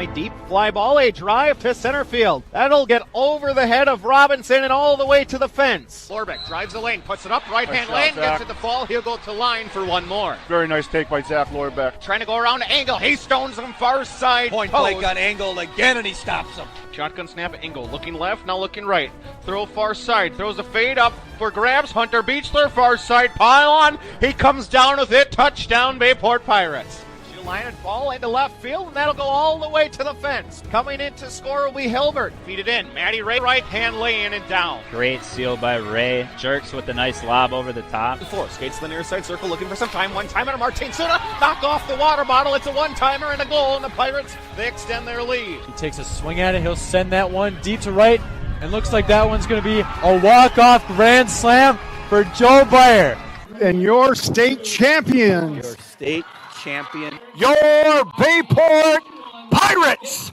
point deep. Fly ball, a drive to center field. That'll get over the head of Robinson and all the way to the fence. Lorbeck drives the lane, puts it up, right-hand lane, gets it to fall. He'll go to line for one more. Very nice take by Zach Lorbeck. Trying to go around the angle. He stones him far side. Point blank on Engel again, and he stops him. Shotgun snap at Engel. Looking left, now looking right. Throw far side. Throws a fade up for grabs. Hunter Beechler, far side pylon. He comes down with it. Touchdown, Bayport Pirates. She'll line it ball into left field, and that'll go all the way to the fence. Coming in to score will be Hilbert. Feed it in. Maddie Ray, right-hand lane and down. Great steal by Ray. Jerks with a nice lob over the top. Four skates to the near side circle, looking for some time. One timer to Martin Suna. Knock off the water bottle. It's a one-timer and a goal, and the Pirates, they extend their lead. He takes a swing at it. He'll send that one deep to right. And looks like that one's going to be a walk-off grand slam for Joe Byer. And your state champions. Your state champion. Your Bayport Pirates.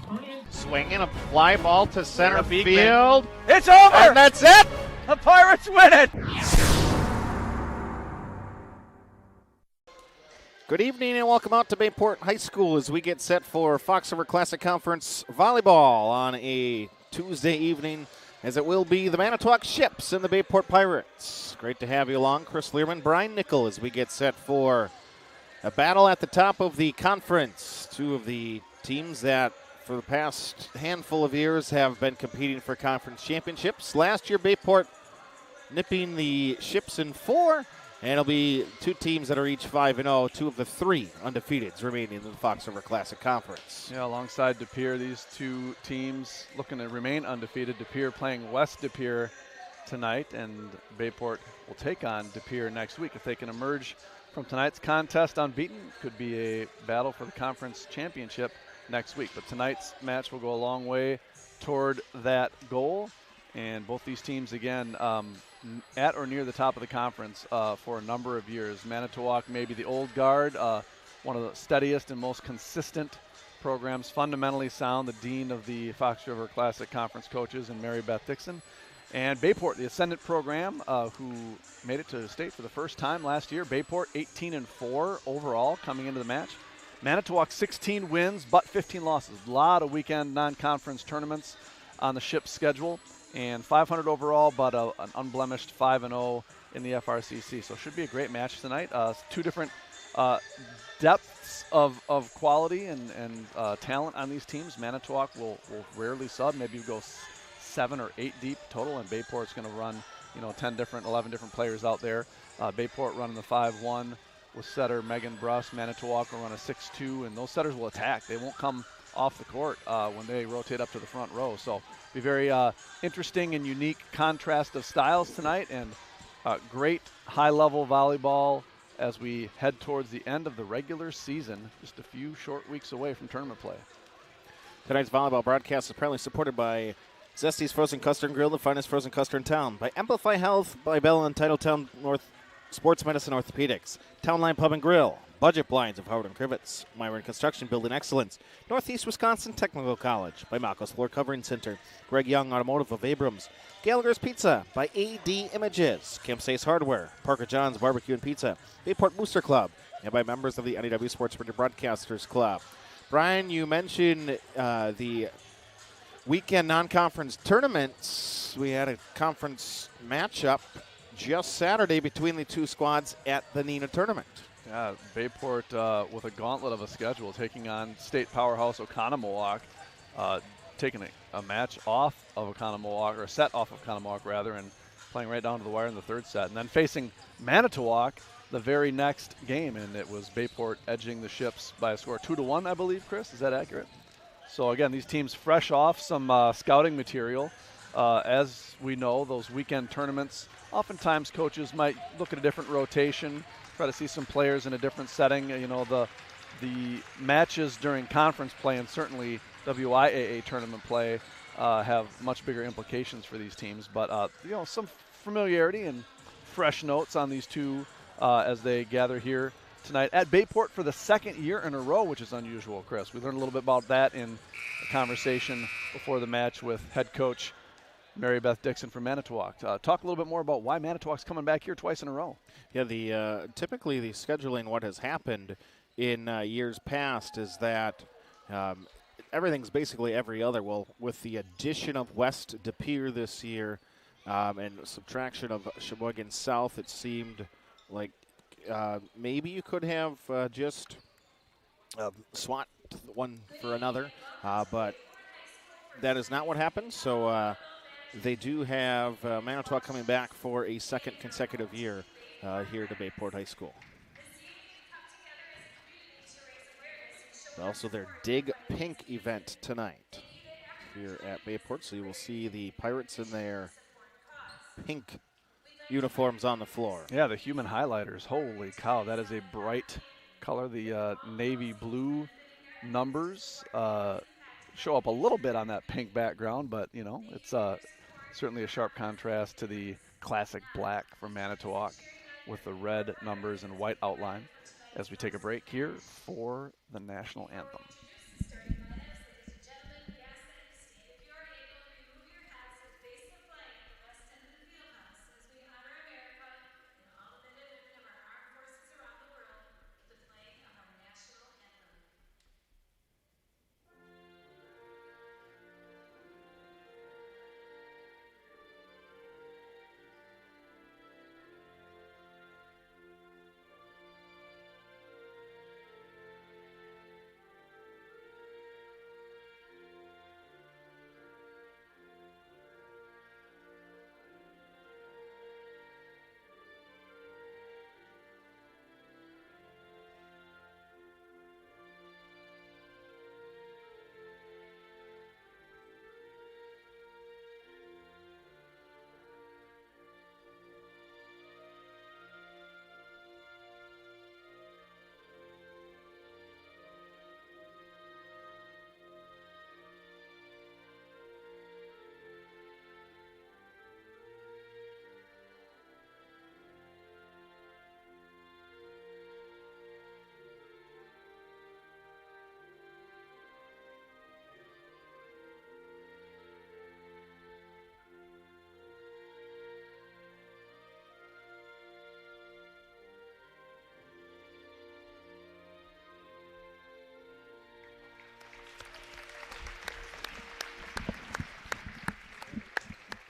Swinging a fly ball to center field. It's over! And that's it! The Pirates win it! Good evening and welcome out to Bayport High School as we get set for Fox River Classic Conference volleyball on a Tuesday evening, as it will be the Manitowoc Ships and the Bayport Pirates. Great to have you along, Chris Learman, Brian Nickel, as we get set for a battle at the top of the conference. Two of the teams that for the past handful of years have been competing for conference championships. Last year, Bayport nipping the Ships in 4. And it'll be two teams that are each 5-0, two of the three undefeateds remaining in the Fox River Classic Conference. Yeah, alongside De Pere, these two teams looking to remain undefeated. De Pere playing West De Pere tonight, and Bayport will take on De Pere next week. If they can emerge from tonight's contest unbeaten, could be a battle for the conference championship next week. But tonight's match will go a long way toward that goal. And both these teams, again, at or near the top of the conference for a number of years. Manitowoc, maybe the old guard, one of the steadiest and most consistent programs, fundamentally sound, the dean of the Fox River Classic Conference coaches, and Mary Beth Dixon. And Bayport, the Ascendant program, who made it to the state for the first time last year. Bayport 18-4 overall coming into the match. Manitowoc 16 wins, but 15 losses. A lot of weekend non-conference tournaments on the Ship's schedule. And 500 overall, but an unblemished 5-0 in the FRCC. So it should be a great match tonight. Two different depths of quality and talent on these teams. Manitowoc will rarely sub. Maybe go 7 or 8 deep total, and Bayport's going to run 11 different players out there. Bayport running the 5-1 with setter Megan Bruss. Manitowoc will run a 6-2, and those setters will attack. They won't come off the court when they rotate up to the front row. So be very interesting and unique contrast of styles tonight, and great high-level volleyball as we head towards the end of the regular season, just a few short weeks away from tournament play. Tonight's volleyball broadcast is proudly supported by Zesty's Frozen Custard Grill, the finest frozen custard in town, by Amplify Health, by Bell and Titletown North Sports Medicine Orthopedics, Town Line Pub and Grill, Budget Blinds of Howard and Crivets, Myron Construction Building Excellence, Northeast Wisconsin Technical College, by Malco's Floor Covering Center, Greg Young Automotive of Abrams, Gallagher's Pizza, by AD Images, Camp Stace Hardware, Parker John's Barbecue and Pizza, Bayport Booster Club, and by members of the NEW Sports Radio Broadcasters Club. Brian, you mentioned the weekend non-conference tournaments. We had a conference matchup just Saturday between the two squads at the NENA tournament. Yeah, Bayport with a gauntlet of a schedule, taking on state powerhouse Oconomowoc, taking a match off of Oconomowoc, or a set off of Oconomowoc rather, and playing right down to the wire in the third set. And then facing Manitowoc the very next game, and it was Bayport edging the Ships by a score 2-1, I believe, Chris. Is that accurate? So again, these teams fresh off some scouting material. As we know, those weekend tournaments, oftentimes coaches might look at a different rotation, try to see some players in a different setting. The matches during conference play and certainly WIAA tournament play have much bigger implications for these teams. But some familiarity and fresh notes on these two as they gather here tonight at Bayport for the second year in a row, which is unusual, Chris. We learned a little bit about that in a conversation before the match with head coach Mary Beth Dixon from Manitowoc. Talk a little bit more about why Manitowoc's coming back here twice in a row. Yeah, typically the scheduling, what has happened in years past is that everything's basically every other. Well, with the addition of West De Pere this year and subtraction of Sheboygan South, it seemed like maybe you could have just SWAT one for another, but that is not what happened. So they do have Manitowoc coming back for a second consecutive year here to Bayport High School. Also their Dig Pink event tonight here at Bayport. So you will see the Pirates in their pink uniforms on the floor. Yeah, the human highlighters. Holy cow, that is a bright color. The navy blue numbers show up a little bit on that pink background, but, you know, it's certainly a sharp contrast to the classic black from Manitowoc with the red numbers and white outline as we take a break here for the national anthem.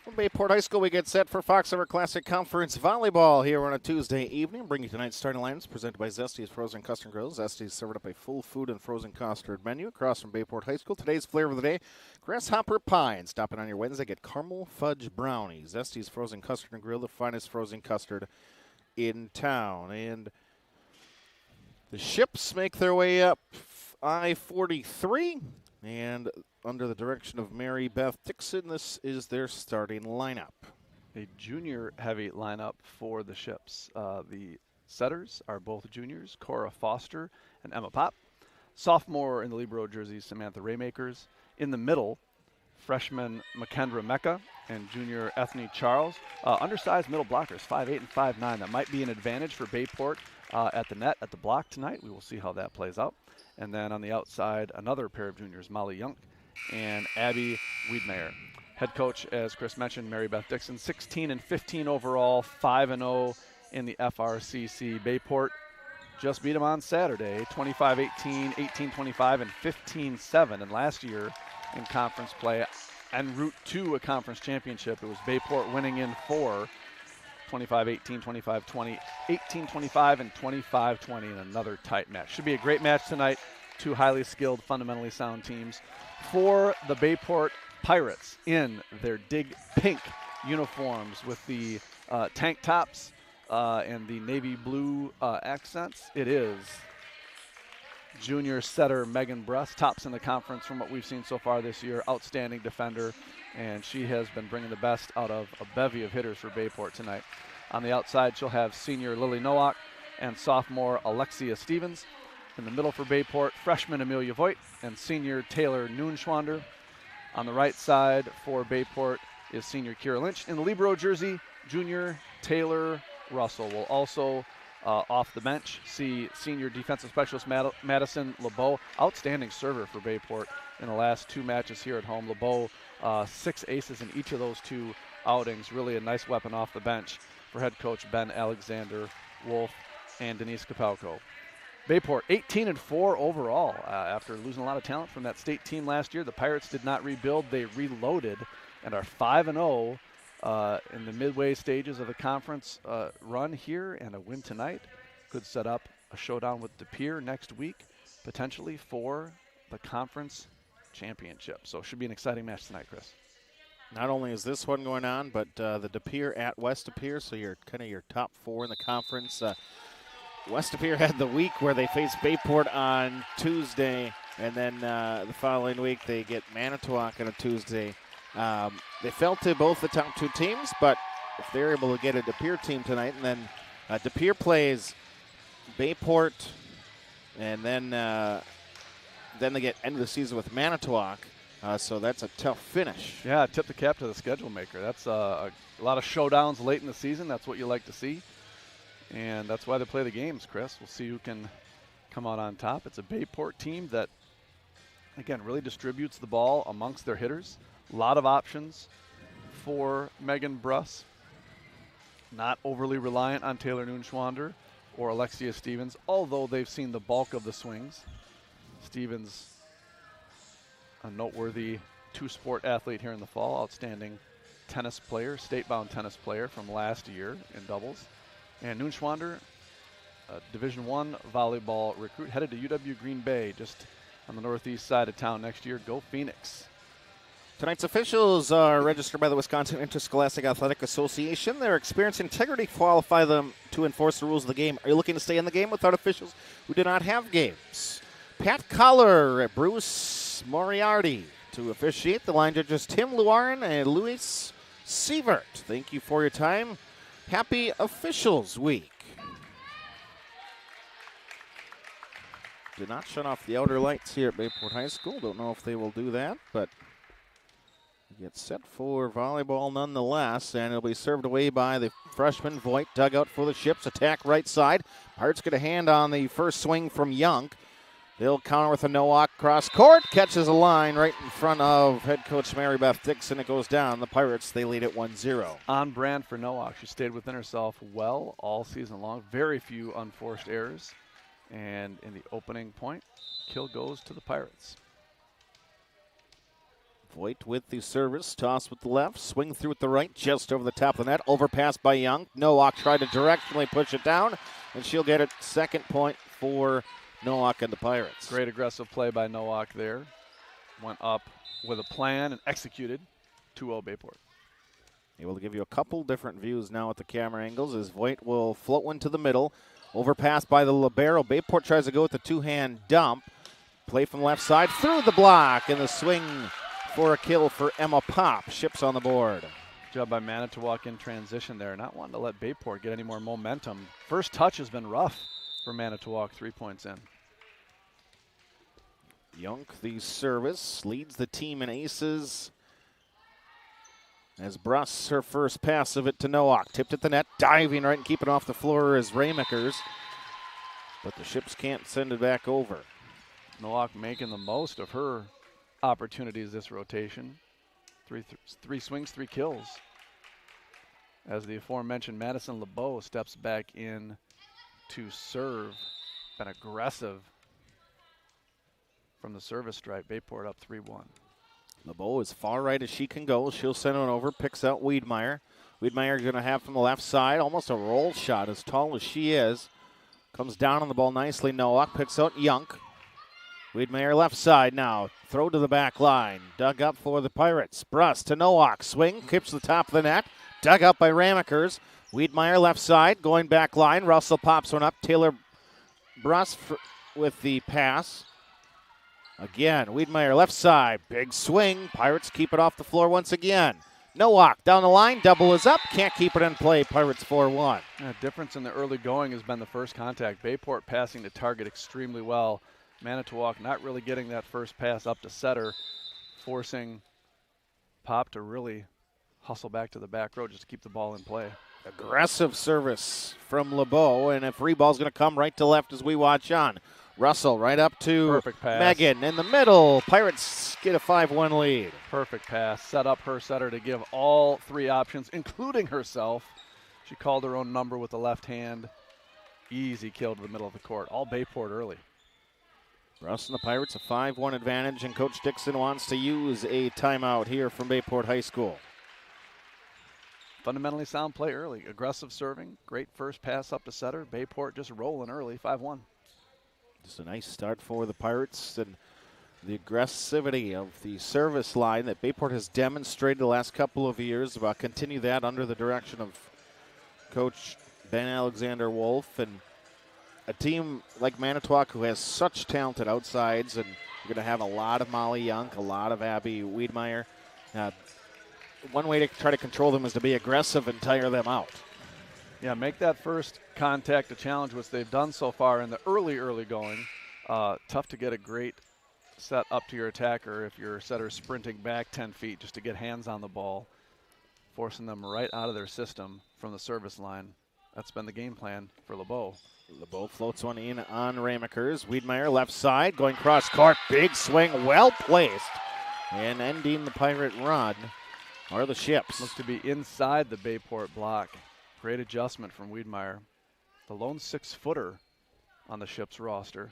From Bayport High School, we get set for Fox Summer Classic Conference Volleyball here on a Tuesday evening. Bringing tonight's starting lines presented by Zesty's Frozen Custard Grill. Zesty's served up a full food and frozen custard menu across from Bayport High School. Today's flavor of the day, grasshopper pie. And stopping on your Wednesday, get caramel fudge brownie. Zesty's Frozen Custard and Grill, the finest frozen custard in town. And the Ships make their way up I-43, and under the direction of Mary Beth Dixon, this is their starting lineup. A junior-heavy lineup for the Ships. The setters are both juniors, Cora Foster and Emma Pop. Sophomore in the Libero jerseys, Samantha Raymakers. In the middle, freshman McKendra Mecca and junior Ethne Charles. Undersized middle blockers, 5'8" and 5'9". That might be an advantage for Bayport at the net, at the block tonight. We will see how that plays out. And then on the outside, another pair of juniors, Molly Young and Abby Wiedmeyer. Head coach, as Chris mentioned, Mary Beth Dixon, 16 and 15 overall, 5-0 in the FRCC. Bayport just beat them on Saturday, 25-18, 18-25, and 15-7. And last year in conference play, en route to a conference championship, it was Bayport winning in 4, 25-18, 25-20, 18-25, and 25-20 in another tight match. Should be a great match tonight. Two highly skilled, fundamentally sound teams. For the Bayport Pirates in their Dig Pink uniforms with the tank tops and the navy blue accents, it is junior setter Megan Bruss, tops in the conference from what we've seen so far this year. Outstanding defender, and she has been bringing the best out of a bevy of hitters for Bayport tonight. On the outside, she'll have senior Lily Nowak and sophomore Alexia Stevens. In the middle for Bayport, freshman Amelia Voigt and senior Taylor Noonschwander. On the right side for Bayport is senior Kira Lynch. In the Libero jersey, junior Taylor Russell. Will also, off the bench, see senior defensive specialist Madison LeBeau. Outstanding server for Bayport in the last two matches here at home. LeBeau, 6 aces in each of those two outings. Really a nice weapon off the bench for head coach Ben Alexander Wolf and Denise Kapelko. Bayport 18-4 overall after losing a lot of talent from that state team last year. The Pirates did not rebuild; they reloaded and are 5-0 in the midway stages of the conference run here. And a win tonight could set up a showdown with De Pere next week, potentially for the conference championship. So it should be an exciting match tonight, Chris. Not only is this one going on, but the De Pere at West De Pere, so you're kind of your top four in the conference. West De Pere had the week where they faced Bayport on Tuesday, and then the following week they get Manitowoc on a Tuesday. They fell to both the top two teams, but if they're able to get a De Pere team tonight, and then De Pere plays Bayport, and then they get end of the season with Manitowoc. So that's a tough finish. Yeah, tip the cap to the schedule maker. That's a lot of showdowns late in the season. That's what you like to see. And that's why they play the games, Chris. We'll see who can come out on top. It's a Bayport team that, again, really distributes the ball amongst their hitters. A lot of options for Megan Bruss. Not overly reliant on Taylor Noonschwander or Alexia Stevens, although they've seen the bulk of the swings. Stevens, a noteworthy two-sport athlete here in the fall, outstanding tennis player, state-bound tennis player from last year in doubles. And Noonschwander, a Division I volleyball recruit, headed to UW Green Bay, just on the northeast side of town next year. Go Phoenix. Tonight's officials are registered by the Wisconsin Interscholastic Athletic Association. Their experience and integrity qualify them to enforce the rules of the game. Are you looking to stay in the game without officials who do not have games? Pat Collar, Bruce Moriarty to officiate. The line judges Tim Luarin and Luis Sievert. Thank you for your time. Happy Officials Week. Did not shut off the outer lights here at Bayport High School. Don't know if they will do that, but get set for volleyball nonetheless, and it'll be served away by the freshman Voigt. Dugout for the Ships. Attack right side. Pirates get a hand on the first swing from Young. They'll counter with a no-walk cross court. Catches a line right in front of head coach Mary Beth Dixon. It goes down. The Pirates, they lead it 1-0. On brand for Nowak. She stayed within herself well all season long. Very few unforced errors. And in the opening point, kill goes to the Pirates. Voigt with the service. Toss with the left. Swing through with the right. Just over the top of the net. Overpass by Young. Nowak tried to directionally push it down. And she'll get it. Second point for Nowak and the Pirates. Great aggressive play by Nowak there. Went up with a plan and executed. 2-0 Bayport. Able to give you a couple different views now at the camera angles as Voigt will float one to the middle. Overpass by the libero. Bayport tries to go with the two-hand dump. Play from left side through the block, and the swing for a kill for Emma Pop. Ships on the board. Job by Manitowoc in transition there. Not wanting to let Bayport get any more momentum. First touch has been rough for Manitowoc, 3 points in. Yunk, the service, leads the team in aces. As Bruss, her first pass of it to Nowak. Tipped at the net, diving right and keeping off the floor is Raymakers. But the Ships can't send it back over. Nowak making the most of her opportunities this rotation. Three swings, 3 kills. As the aforementioned Madison LeBeau steps back in to serve. Been aggressive from the service stripe. Bayport up 3-1. LeBeau is far right as she can go. She'll send it over, picks out Wiedmeyer. Wiedmeyer going to have from the left side, almost a roll shot as tall as she is. Comes down on the ball nicely. Nowak picks out Yunk. Wiedmeyer left side now. Throw to the back line. Dug up for the Pirates. Bruss to Nowak. Swing, keeps the top of the net. Dug up by Ramakers. Wiedmeyer left side, going back line. Russell pops one up. Taylor Bruss with the pass. Again, Wiedmeyer left side. Big swing. Pirates keep it off the floor once again. Nowak down the line. Double is up. Can't keep it in play. Pirates 4-1. The difference in the early going has been the first contact. Bayport passing to target extremely well. Manitowoc not really getting that first pass up to setter, forcing Pop to really hustle back to the back row just to keep the ball in play. Aggressive service from LeBeau, and if Reball's going to come right to left as we watch on. Russell right up to Perfect pass. Megan in the middle. Pirates get a 5-1 lead. Perfect pass. Set up her setter to give all 3 options, including herself. She called her own number with the left hand Easy kill to the middle of the court. All Bayport early. Russ and the Pirates a 5-1 advantage, and Coach Dixon wants to use a timeout here from Bayport High School. Fundamentally sound play early. Aggressive serving. Great first pass up to setter. Bayport just rolling early, 5-1. Just a nice start for the Pirates, and the aggressivity of the service line that Bayport has demonstrated the last couple of years. About continue that under the direction of Coach Ben Alexander Wolf, and a team like Manitowoc who has such talented outsides, and you're going to have a lot of Molly Young, a lot of Abby Wiedmeyer. One way to try to control them is to be aggressive and tire them out. Yeah, make that first contact a challenge, which they've done so far in the early going. Tough to get a great set up to your attacker if your setter's sprinting back 10 feet just to get hands on the ball, forcing them right out of their system from the service line. That's been the game plan for LeBeau. LeBeau floats one in on Ramakers. Wiedmeyer left side, going cross court. Big swing, well placed. And ending the Pirate run are the Ships. Looks to be inside the Bayport block. Great adjustment from Wiedmeyer. The lone 6-footer on the Ships roster.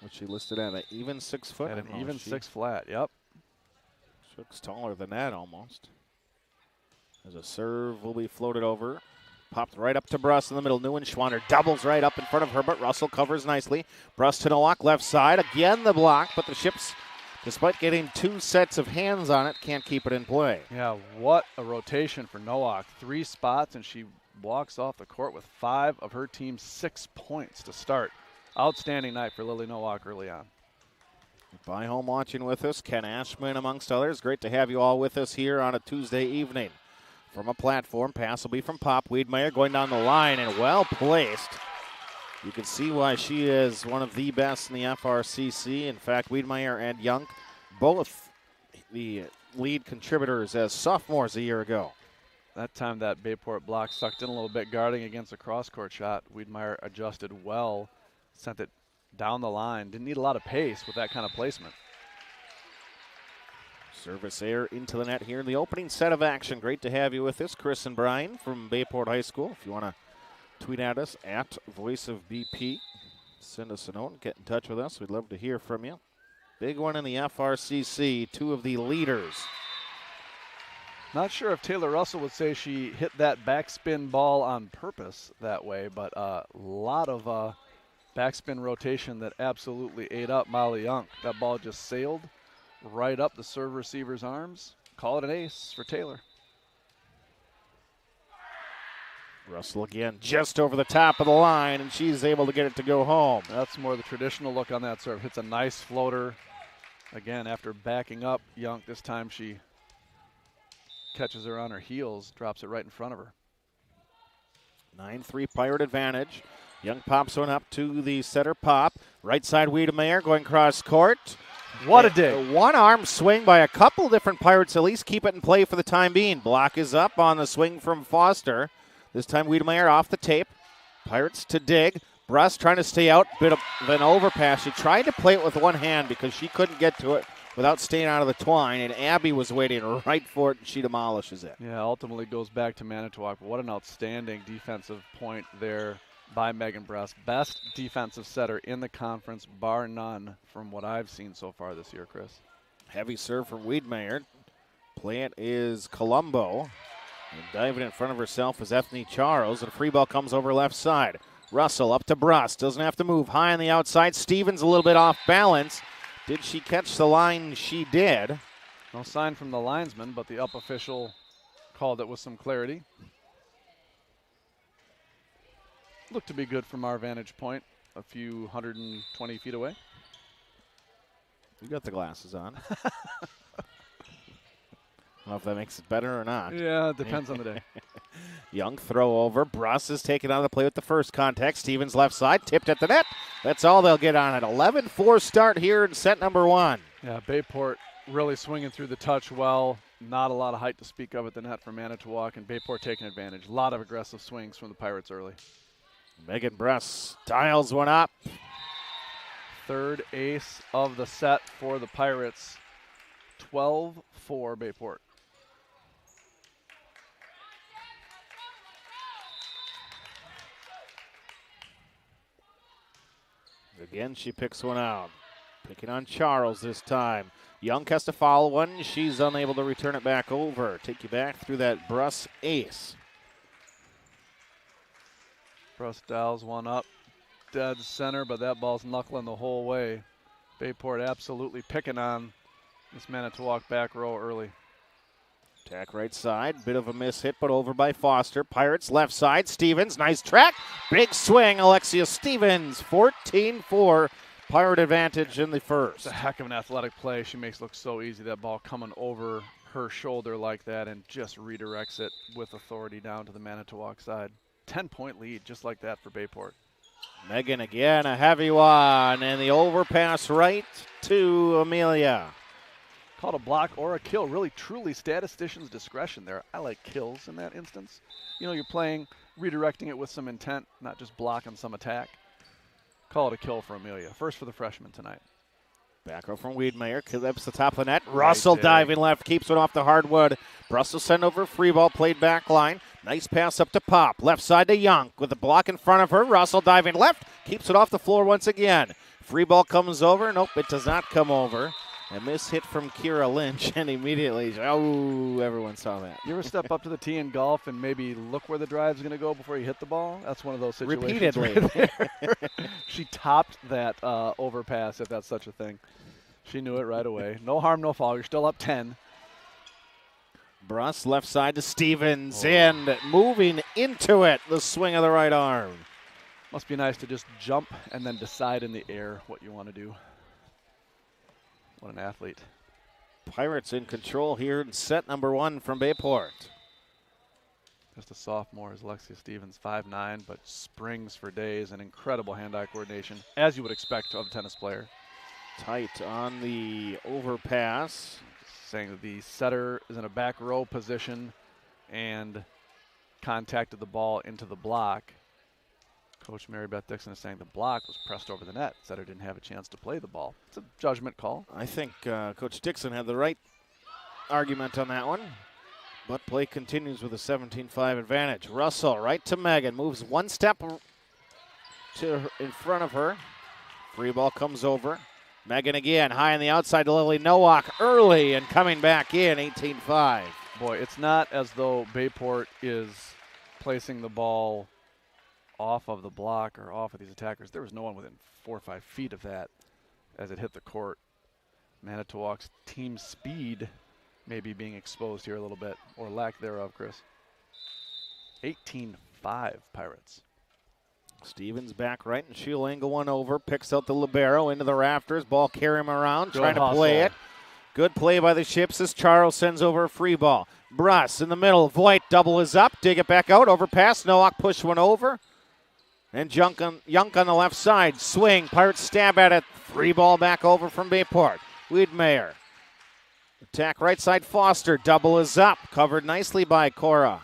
Which she listed at an even 6 foot. At an even 6 flat, yep. She looks taller than that almost. As a serve will be floated over. Popped right up to Bruss in the middle. Neuenschwander doubles right up in front of her, but Russell covers nicely. Bruss to Nowak, left side. Again the block, but the Ships, despite getting 2 sets of hands on it, can't keep it in play. Yeah, what a rotation for Nowak. 3 spots, and she walks off the court with 5 of her team's 6 points to start. Outstanding night for Lily Nowak early on. By home watching with us, Ken Ashman amongst others. Great to have you all with us here on a Tuesday evening. From a platform, pass will be from Pop. Wiedmeyer going down the line and well placed. You can see why she is one of the best in the FRCC. In fact, Wiedmeyer and Young, both the lead contributors as sophomores a year ago. That time that Bayport block sucked in a little bit guarding against a cross-court shot. Wiedmeyer adjusted well, sent it down the line. Didn't need a lot of pace with that kind of placement. Service air into the net here in the opening set of action. Great to have you with us, Chris and Brian from Bayport High School. If you want to tweet at us at Voice of BP, send us a note and get in touch with us. We'd love to hear from you. Big one in the FRCC, 2 of the leaders. Not sure if Taylor Russell would say she hit that backspin ball on purpose that way, but a lot of backspin rotation that absolutely ate up Molly Young. That ball just sailed right up the serve receiver's arms. Call it an ace for Taylor. Russell again just over the top of the line, and she's able to get it to go home. That's more the traditional look on that serve. Hits a nice floater. Again, after backing up Young, this time she catches her on her heels, drops it right in front of her. 9-3 Pirate advantage. Young pops one up to the setter Pop. Right side Wiedemeyer going cross court. What a dig. One arm swing by a couple different Pirates, at least keep it in play for the time being. Block is up on the swing from Foster. This time Wiedemeyer off the tape. Pirates to dig. Bruss trying to stay out. Bit of an overpass. She tried to play it with one hand because she couldn't get to it without staying out of the twine, and Abby was waiting right for it, and she demolishes it. Yeah, ultimately goes back to Manitowoc. What an outstanding defensive point there by Megan Bruss. Best defensive setter in the conference, bar none, from what I've seen so far this year, Chris. Heavy serve from Wiedemeyer. Play it is Colombo. And diving in front of herself is Ethne Charles, and a free ball comes over left side. Russell up to Bruss. Doesn't have to move. High on the outside. Stevens a little bit off balance. Did she catch the line? She did. No sign from the linesman, but the up official called it with some clarity. Looked to be good from our vantage point, a few 120 feet away. You got the glasses on. I don't know if that makes it better or not. Yeah, it depends on the day. Young throw over. Bruss is taken out of the play with the first contact. Stevens left side, tipped at the net. That's all they'll get on it. 11-4 start here in set number 1. Yeah, Bayport really swinging through the touch well. Not a lot of height to speak of at the net for Manitowoc, and Bayport taking advantage. A lot of aggressive swings from the Pirates early. Megan Bruss dials one up. Third ace of the set for the Pirates. 12-4 Bayport. Again, she picks one out. Picking on Charles this time. Young has to foul one. She's unable to return it back over. Take you back through that Bruss ace. Bruss dials one up. Dead center, but that ball's knuckling the whole way. Bayport absolutely picking on this Manitowoc back row early. Attack right side. Bit of a miss hit, but over by Foster. Pirates left side. Stevens, nice track. Big swing. Alexia Stevens, 14-4. Pirate advantage in the first. It's a heck of an athletic play. She makes it look so easy. That ball coming over her shoulder like that and just redirects it with authority down to the Manitowoc side. 10-point lead just like that for Bayport. Megan again, a heavy one, and the overpass right to Amelia. Called a block or a kill. Really, truly statistician's discretion there. I like kills in that instance. You know, you're playing, redirecting it with some intent, not just blocking some attack. Call it a kill for Amelia. First for the freshman tonight. Back row from Wiedmeyer, clips the top of the net. Russell diving left, keeps it off the hardwood. Brussels sent over, free ball played back line. Nice pass up to Pop. Left side to Young with the block in front of her. Russell diving left, keeps it off the floor once again. Free ball comes over. Nope, it does not come over. A miss hit from Kira Lynch, and immediately, oh, everyone saw that. You ever step up to the tee in golf and maybe look where the drive's going to go before you hit the ball? That's one of those situations. Repeatedly. Right there. She topped that overpass, if that's such a thing. She knew it right away. No harm, no foul. You're still up 10. Bruss left side to Stevens, and moving into it, the swing of the right arm. Must be nice to just jump and then decide in the air what you want to do. What an athlete. Pirates in control here in set number one from Bayport. Just a sophomore is Alexia Stevens, 5'9", but springs for days and incredible hand-eye coordination, as you would expect of a tennis player. Tight on the overpass. Saying that the setter is in a back row position and contacted the ball into the block. Coach Mary Beth Dixon is saying the block was pressed over the net. Setter didn't have a chance to play the ball. It's a judgment call. I think Coach Dixon had the right argument on that one. But play continues with a 17-5 advantage. Russell right to Megan. Moves one step in front of her. Free ball comes over. Megan again, high on the outside to Lily Nowak early and coming back in, 18-5. Boy, it's not as though Bayport is placing the ball off of the block or off of these attackers. There was no one within 4 or 5 feet of that as it hit the court. Manitowoc's team speed may be being exposed here a little bit, or lack thereof, Chris. 18-5 Pirates. Stevens back right, and she'll angle one over. Picks out the libero into the rafters. Ball carry him around, trying to play it. Good play by the Ships as Charles sends over a free ball. Bruss in the middle. Voigt double is up. Dig it back out. Overpass. Nowak push one over. And Young on the left side. Swing. Pirates stab at it. Free ball back over from Bayport. Wiedmeyer. Attack right side. Foster. Double is up. Covered nicely by Cora.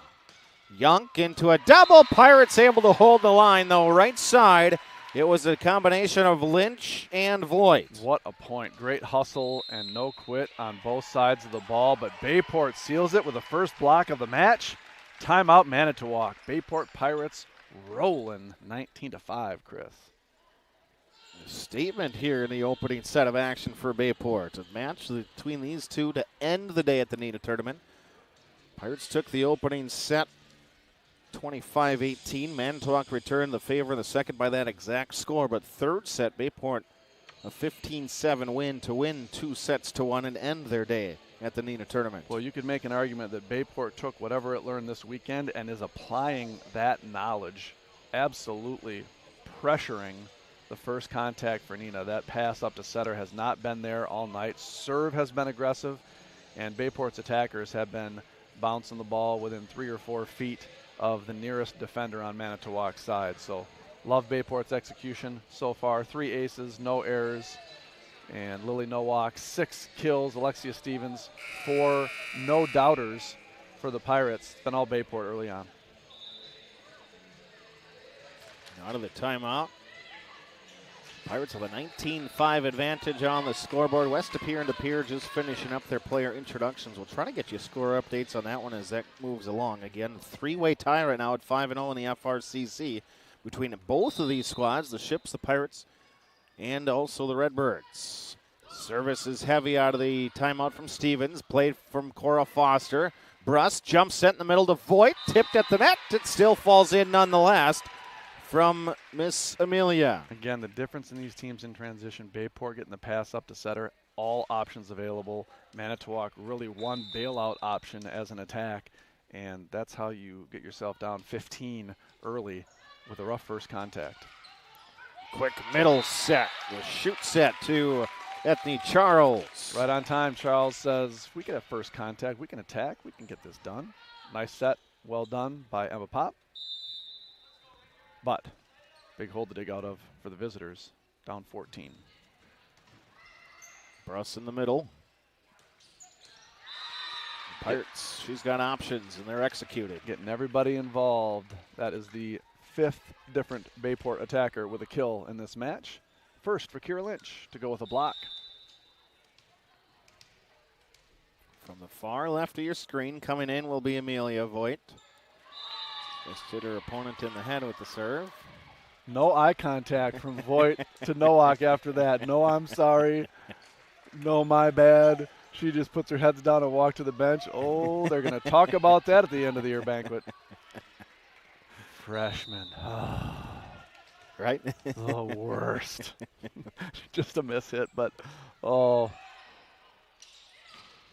Young into a double. Pirates able to hold the line, though. Right side, it was a combination of Lynch and Voigt. What a point. Great hustle and no quit on both sides of the ball, but Bayport seals it with the first block of the match. Timeout Manitowoc. Bayport Pirates rolling 19-5, Chris. A statement here in the opening set of action for Bayport. A match between these two to end the day at the NITA tournament. Pirates took the opening set 25-18. Manitowoc returned the favor in the second by that exact score. But third set, Bayport a 15-7 win to win 2-1 and end their day at the NITA tournament. Well, you could make an argument that Bayport took whatever it learned this weekend and is applying that knowledge, absolutely pressuring the first contact for Nina. That pass up to setter has not been there all night. Serve has been aggressive, and Bayport's attackers have been bouncing the ball within 3 or 4 feet of the nearest defender on Manitowoc's side. So love Bayport's execution so far. 3 aces, no errors. And Lily Nowak, 6 kills. Alexia Stevens, 4 no doubters for the Pirates. It's been all Bayport early on. Out of the timeout. Pirates have a 19-5 advantage on the scoreboard. West De Pere and De Pere just finishing up their player introductions. We'll try to get you score updates on that one as that moves along. Again, 3-way tie right now at 5-0 in the FRCC between both of these squads, the Ships, the Pirates, and also the Redbirds. Service is heavy out of the timeout from Stevens. Played from Cora Foster. Bruss jump set in the middle to Voigt. Tipped at the net. It still falls in nonetheless from Miss Amelia. Again, the difference in these teams in transition, Bayport getting the pass up to setter, all options available. Manitowoc really one bailout option as an attack, and that's how you get yourself down 15 early with a rough first contact. Quick middle set, the shoot set to Ethne Charles. Right on time, Charles says, if we can have first contact, we can attack, we can get this done. Nice set, well done by Emma Pop. But big hole to dig out of for the visitors, down 14. Bruss in the middle. Pirates, she's got options, and they're executed. Getting everybody involved. That is the 5th different Bayport attacker with a kill in this match. First for Kira Lynch to go with a block. From the far left of your screen, coming in will be Amelia Voigt. Just hit her opponent in the head with the serve. No eye contact from Voigt to Nowak after that. No, I'm sorry. No, my bad. She just puts her heads down and walks to the bench. Oh, they're going to talk about that at the end of the year banquet. Freshman. Right? The worst. Just a miss hit, but oh.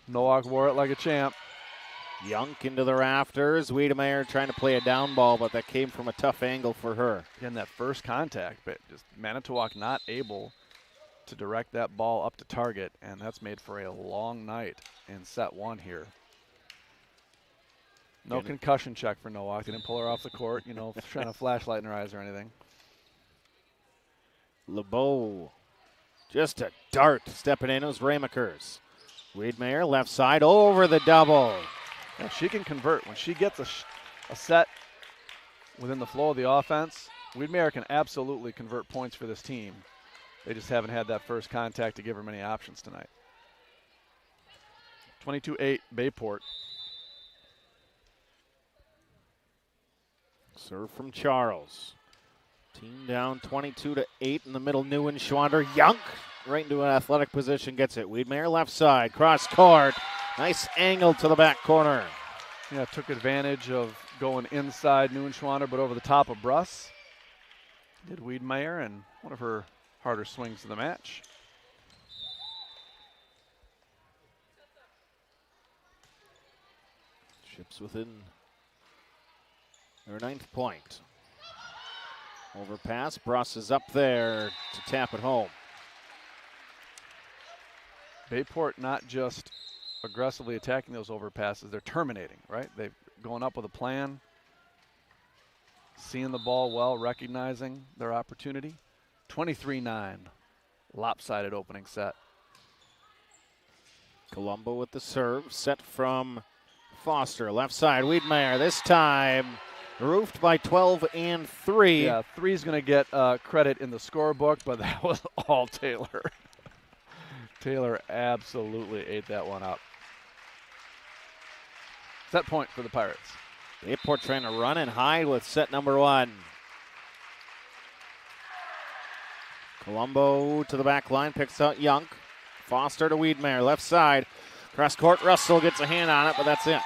Nowak wore it like a champ. Yunk into the rafters. Wiedemeyer trying to play a down ball, but that came from a tough angle for her. Again, that first contact, but just Manitowoc not able to direct that ball up to target, and that's made for a long night in set 1 here. No concussion check for Nowak. They didn't pull her off the court, you know, trying to flashlight in her eyes or anything. LeBeau, just a dart stepping in. It was Ramakers. Wiedemeyer left side over the double. Yeah, she can convert. When she gets a set within the flow of the offense, Wiedemeyer can absolutely convert points for this team. They just haven't had that first contact to give her many options tonight. 22-8 Bayport. Serve from Charles. Team down 22-8 in the middle. Newen Schwander. Yunk right into an athletic position. Gets it. Wiedemeyer left side. Cross court. Nice angle to the back corner. Yeah, took advantage of going inside Newen-Schwander, but over the top of Bruss. Did Wiedemeyer, and one of her harder swings of the match. Ships within their 9th point. Overpass. Bruss is up there to tap it home. Bayport not just aggressively attacking those overpasses, they're terminating, right? They're going up with a plan, seeing the ball well, recognizing their opportunity. 23-9, lopsided opening set. Colombo with the serve, set from Foster, left side. Wiedemeyer this time roofed by 12 and 3. Yeah, 3's going to get credit in the scorebook, but that was all Taylor. Taylor absolutely ate that one up. Set point for the Pirates. Bayport trying to run and hide with set number 1. Colombo to the back line, picks out Yunk. Foster to Wiedemeyer, left side. Cross court, Russell gets a hand on it, but that's it.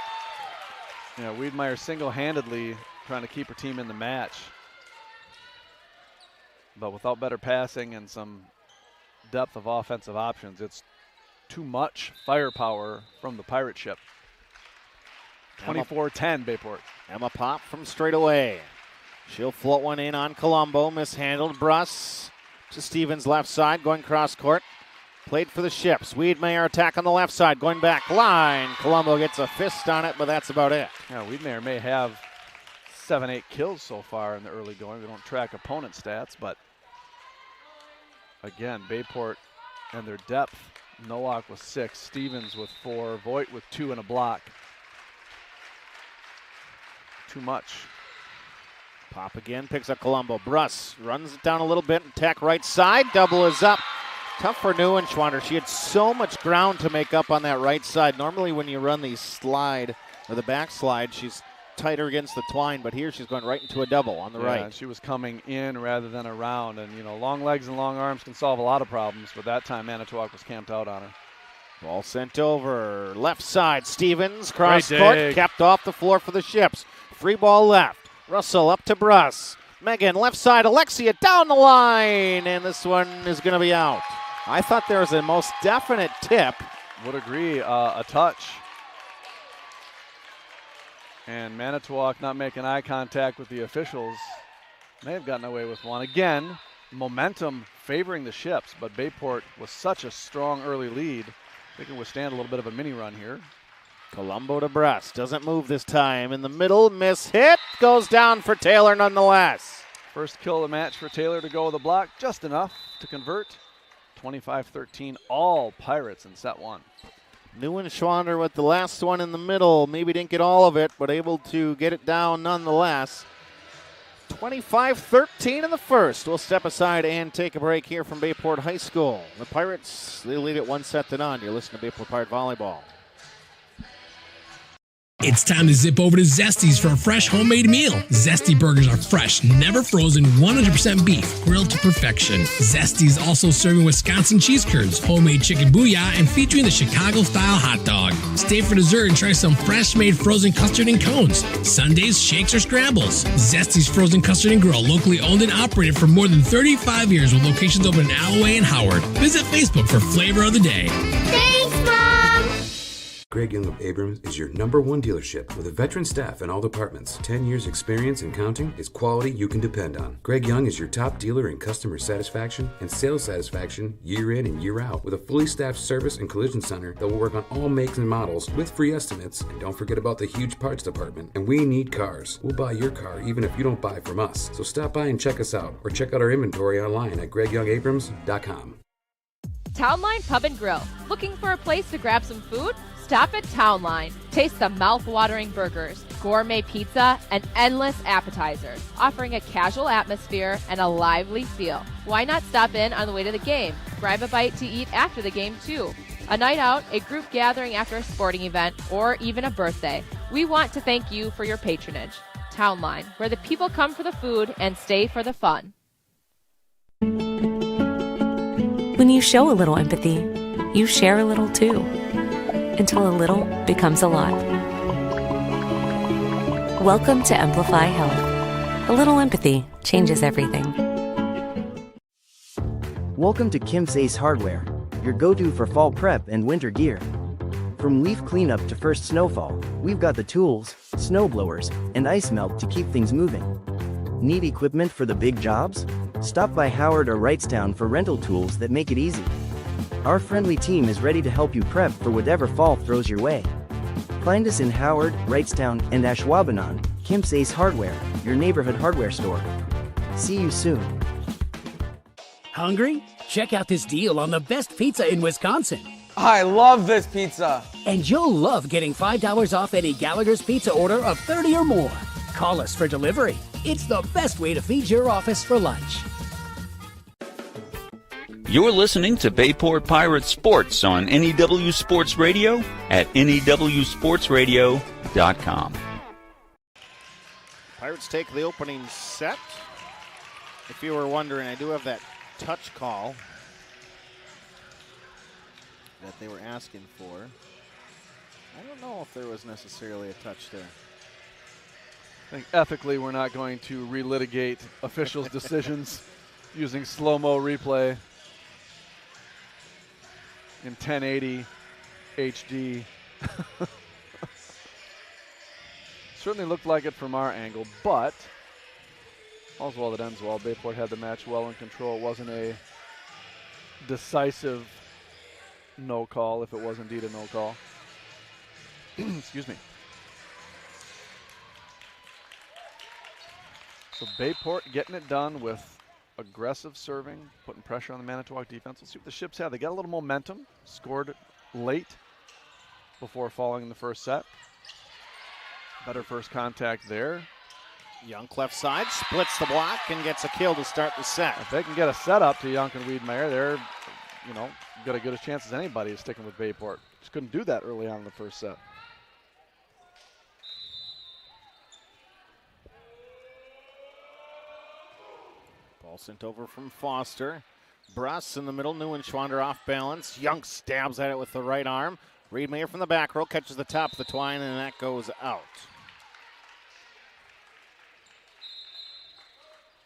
Yeah, Wiedemeyer single-handedly trying to keep her team in the match. But without better passing and some depth of offensive options, it's too much firepower from the Pirate ship. 24-10 Bayport. Emma Pop from straight away. She'll float one in on Colombo, mishandled. Bruss to Stevens left side, going cross court. Played for the Ships. Wiedemeyer attack on the left side, going back line. Colombo gets a fist on it, but that's about it. Yeah, Wiedemeyer may have 7-8 kills so far in the early going. We don't track opponent stats, but again, Bayport and their depth. Nowak with 6, Stevens with 4, Voigt with 2 and a block. Too much. Pop again, picks up Colombo. Bruss runs it down a little bit, attack right side, double is up. Tough for Newen-Schwander. She had so much ground to make up on that right side. Normally when you run the slide or the backslide, she's tighter against the twine, but here she's going right into a double on the Yeah, right. she was coming in rather than around, and long legs and long arms can solve a lot of problems, but that time Manitowoc was camped out on her. Ball sent over. Left side, Stevens, cross Great court, dig. kept off the floor for the Ships. Free ball left. Russell up to Bruss. Megan, left side, Alexia down the line, and this one is going to be out. I thought there was a most definite tip. Would agree, a touch. And Manitowoc not making eye contact with the officials. May have gotten away with one. Again, momentum favoring the Ships, but Bayport was such a strong early lead. They can withstand a little bit of a mini run here. Colombo to Bruss, doesn't move this time. In the middle, miss hit, goes down for Taylor nonetheless. First kill of the match for Taylor to go with the block, just enough to convert. 25-13, all Pirates in set one. Neuenschwander with the last one in the middle. Maybe didn't get all of it, but able to get it down nonetheless. 25-13 in the first. We'll step aside and take a break here from Bayport High School. The Pirates, they lead it 1-0. You're listening to Bayport Pirate Volleyball. It's time to zip over to Zesty's for a fresh homemade meal. Zesty burgers are fresh, never frozen, 100% beef, grilled to perfection. Zesty's also serving Wisconsin cheese curds, homemade chicken booyah, and featuring the Chicago-style hot dog. Stay for dessert and try some fresh-made frozen custard and cones. Sundays, shakes, or scrambles. Zesty's Frozen Custard and Grill, locally owned and operated for more than 35 years with locations open in Alloway and Howard. Visit Facebook for flavor of the day. Thanks, Mom! Greg Young of Abrams is your #1 dealership with a veteran staff in all departments. 10 years experience and counting is quality you can depend on. Greg Young is your top dealer in customer satisfaction and sales satisfaction year in and year out, with a fully staffed service and collision center that will work on all makes and models with free estimates. And don't forget about the huge parts department. And we need cars. We'll buy your car even if you don't buy from us. So stop by and check us out, or check out our inventory online at GregYoungAbrams.com. Townline Pub and Grill. Looking for a place to grab some food? Stop at Townline. Taste the mouth-watering burgers, gourmet pizza, and endless appetizers, offering a casual atmosphere and a lively feel. Why not stop in on the way to the game? Grab a bite to eat after the game, too. A night out, a group gathering after a sporting event, or even a birthday. We want to thank you for your patronage. Townline, where the people come for the food and stay for the fun. When you show a little empathy, you share a little too, until a little becomes a lot. Welcome to Amplify Health. A little empathy changes everything. Welcome to Kim's Ace Hardware, your go-to for fall prep and winter gear. From leaf cleanup to first snowfall, we've got the tools, snow blowers, and ice melt to keep things moving. Need equipment for the big jobs? Stop by Howard or Wrightstown for rental tools that make it easy. Our friendly team is ready to help you prep for whatever fall throws your way. Find us in Howard, Wrightstown, and Ashwaubenon. Kim's Ace Hardware, your neighborhood hardware store. See you soon. Hungry? Check out this deal on the best pizza in Wisconsin. I love this pizza. And you'll love getting $5 off any Gallagher's Pizza order of 30 or more. Call us for delivery. It's the best way to feed your office for lunch. You're listening to Bayport Pirates Sports on NEW Sports Radio at newsportsradio.com. Pirates take the opening set. If you were wondering, I do have that touch call that they were asking for. I don't know if there was necessarily a touch there. I think ethically we're not going to relitigate officials' decisions using slow-mo replay in 1080 HD. Certainly looked like it from our angle, but all's well that ends well. Bayport had the match well in control. It wasn't a decisive no call, if it was indeed a no call. Excuse me. So Bayport getting it done with aggressive serving, putting pressure on the Manitowoc defense. Let's see what the Ships have. They got a little momentum, scored late before falling in the first set. Better first contact there. Young left side, splits the block and gets a kill to start the set. If they can get a setup to Young and Wiedemeyer, they're, got as good a chance as anybody is sticking with Bayport. Just couldn't do that early on in the first set. Ball sent over from Foster. Bruss in the middle, Neuenschwander off balance. Young stabs at it with the right arm. Riedmayer from the back row catches the top of the twine, and that goes out.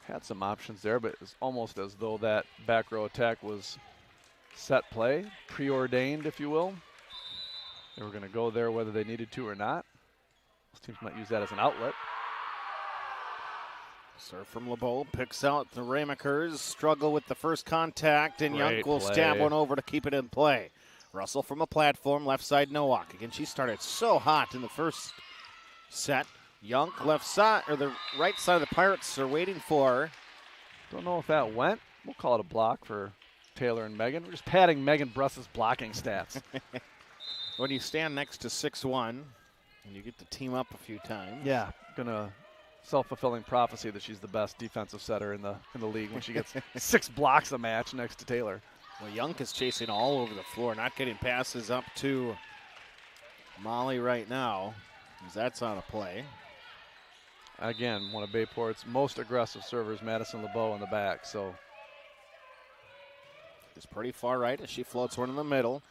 Had some options there, but it's almost as though that back row attack was set play, preordained, if you will. They were going to go there whether they needed to or not. Most teams might use that as an outlet. Serve from LeBeau, picks out the Ramakers, struggle with the first contact, and Great Young will play. stab one over to keep it in play. Russell from a platform, left side Nowak. Again, she started so hot in the first set. Young, left side, or the right side of the Pirates are waiting for her. Don't know if that went. We'll call it a block for Taylor and Megan. We're just padding Megan Bruss's blocking stats. When you stand next to 6'1", and you get to team up a few times. Yeah, gonna self-fulfilling prophecy that she's the best defensive setter in the league when she gets 6 blocks a match next to Taylor. Well, Young is chasing all over the floor, not getting passes up to Molly right now, as that's on a play. Again, one of Bayport's most aggressive servers, Madison LeBeau in the back. So it's pretty far right as she floats one in the middle.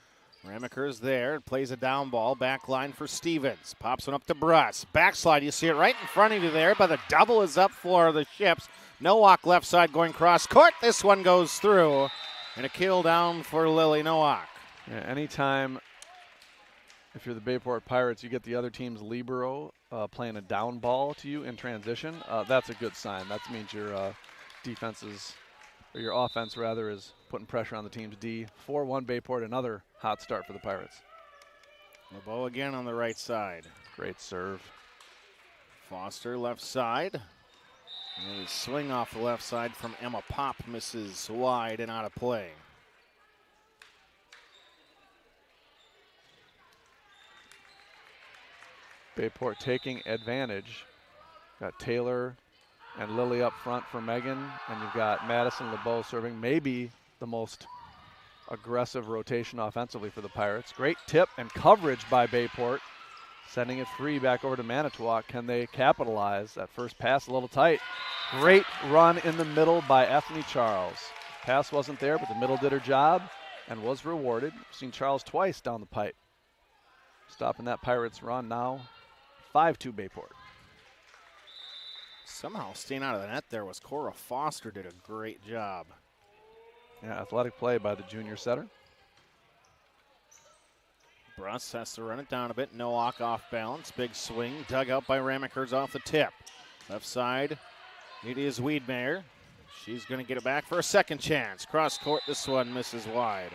Ramaker's there, plays a down ball, back line for Stevens. Pops one up to Bruss. Backslide, you see it right in front of you there, but the double is up for the Ships. Nowak left side going cross court. This one goes through, and a kill down for Lily Nowak. yeah, anytime, if you're the Bayport Pirates, you get the other team's libero playing a down ball to you in transition, that's a good sign. That means your defense is, or your offense rather, is putting pressure on the team's D. 4-1 Bayport, another hot start for the Pirates. LeBeau again on the right side. Great serve. Foster left side. And a swing off the left side from Emma Pop misses wide and out of play. Bayport taking advantage. Got Taylor and Lily up front for Megan, and you've got Madison LeBeau serving maybe the most aggressive rotation offensively for the Pirates. Great tip and coverage by Bayport, sending it free back over to Manitowoc. Can they capitalize? That first pass a little tight. Great run in the middle by Ethne Charles. Pass wasn't there, but the middle did her job and was rewarded. We've seen Charles twice down the pipe. Stopping that Pirates run now. 5-2 Bayport. Somehow staying out of the net there was Cora Foster, did a great job. Yeah, athletic play by the junior setter. Bruss has to run it down a bit. Nowak off balance. Big swing. Dug out by Ramakers off the tip. Left side, it is Wiedmeyer. She's going to get it back for a second chance. Cross court, this one misses wide.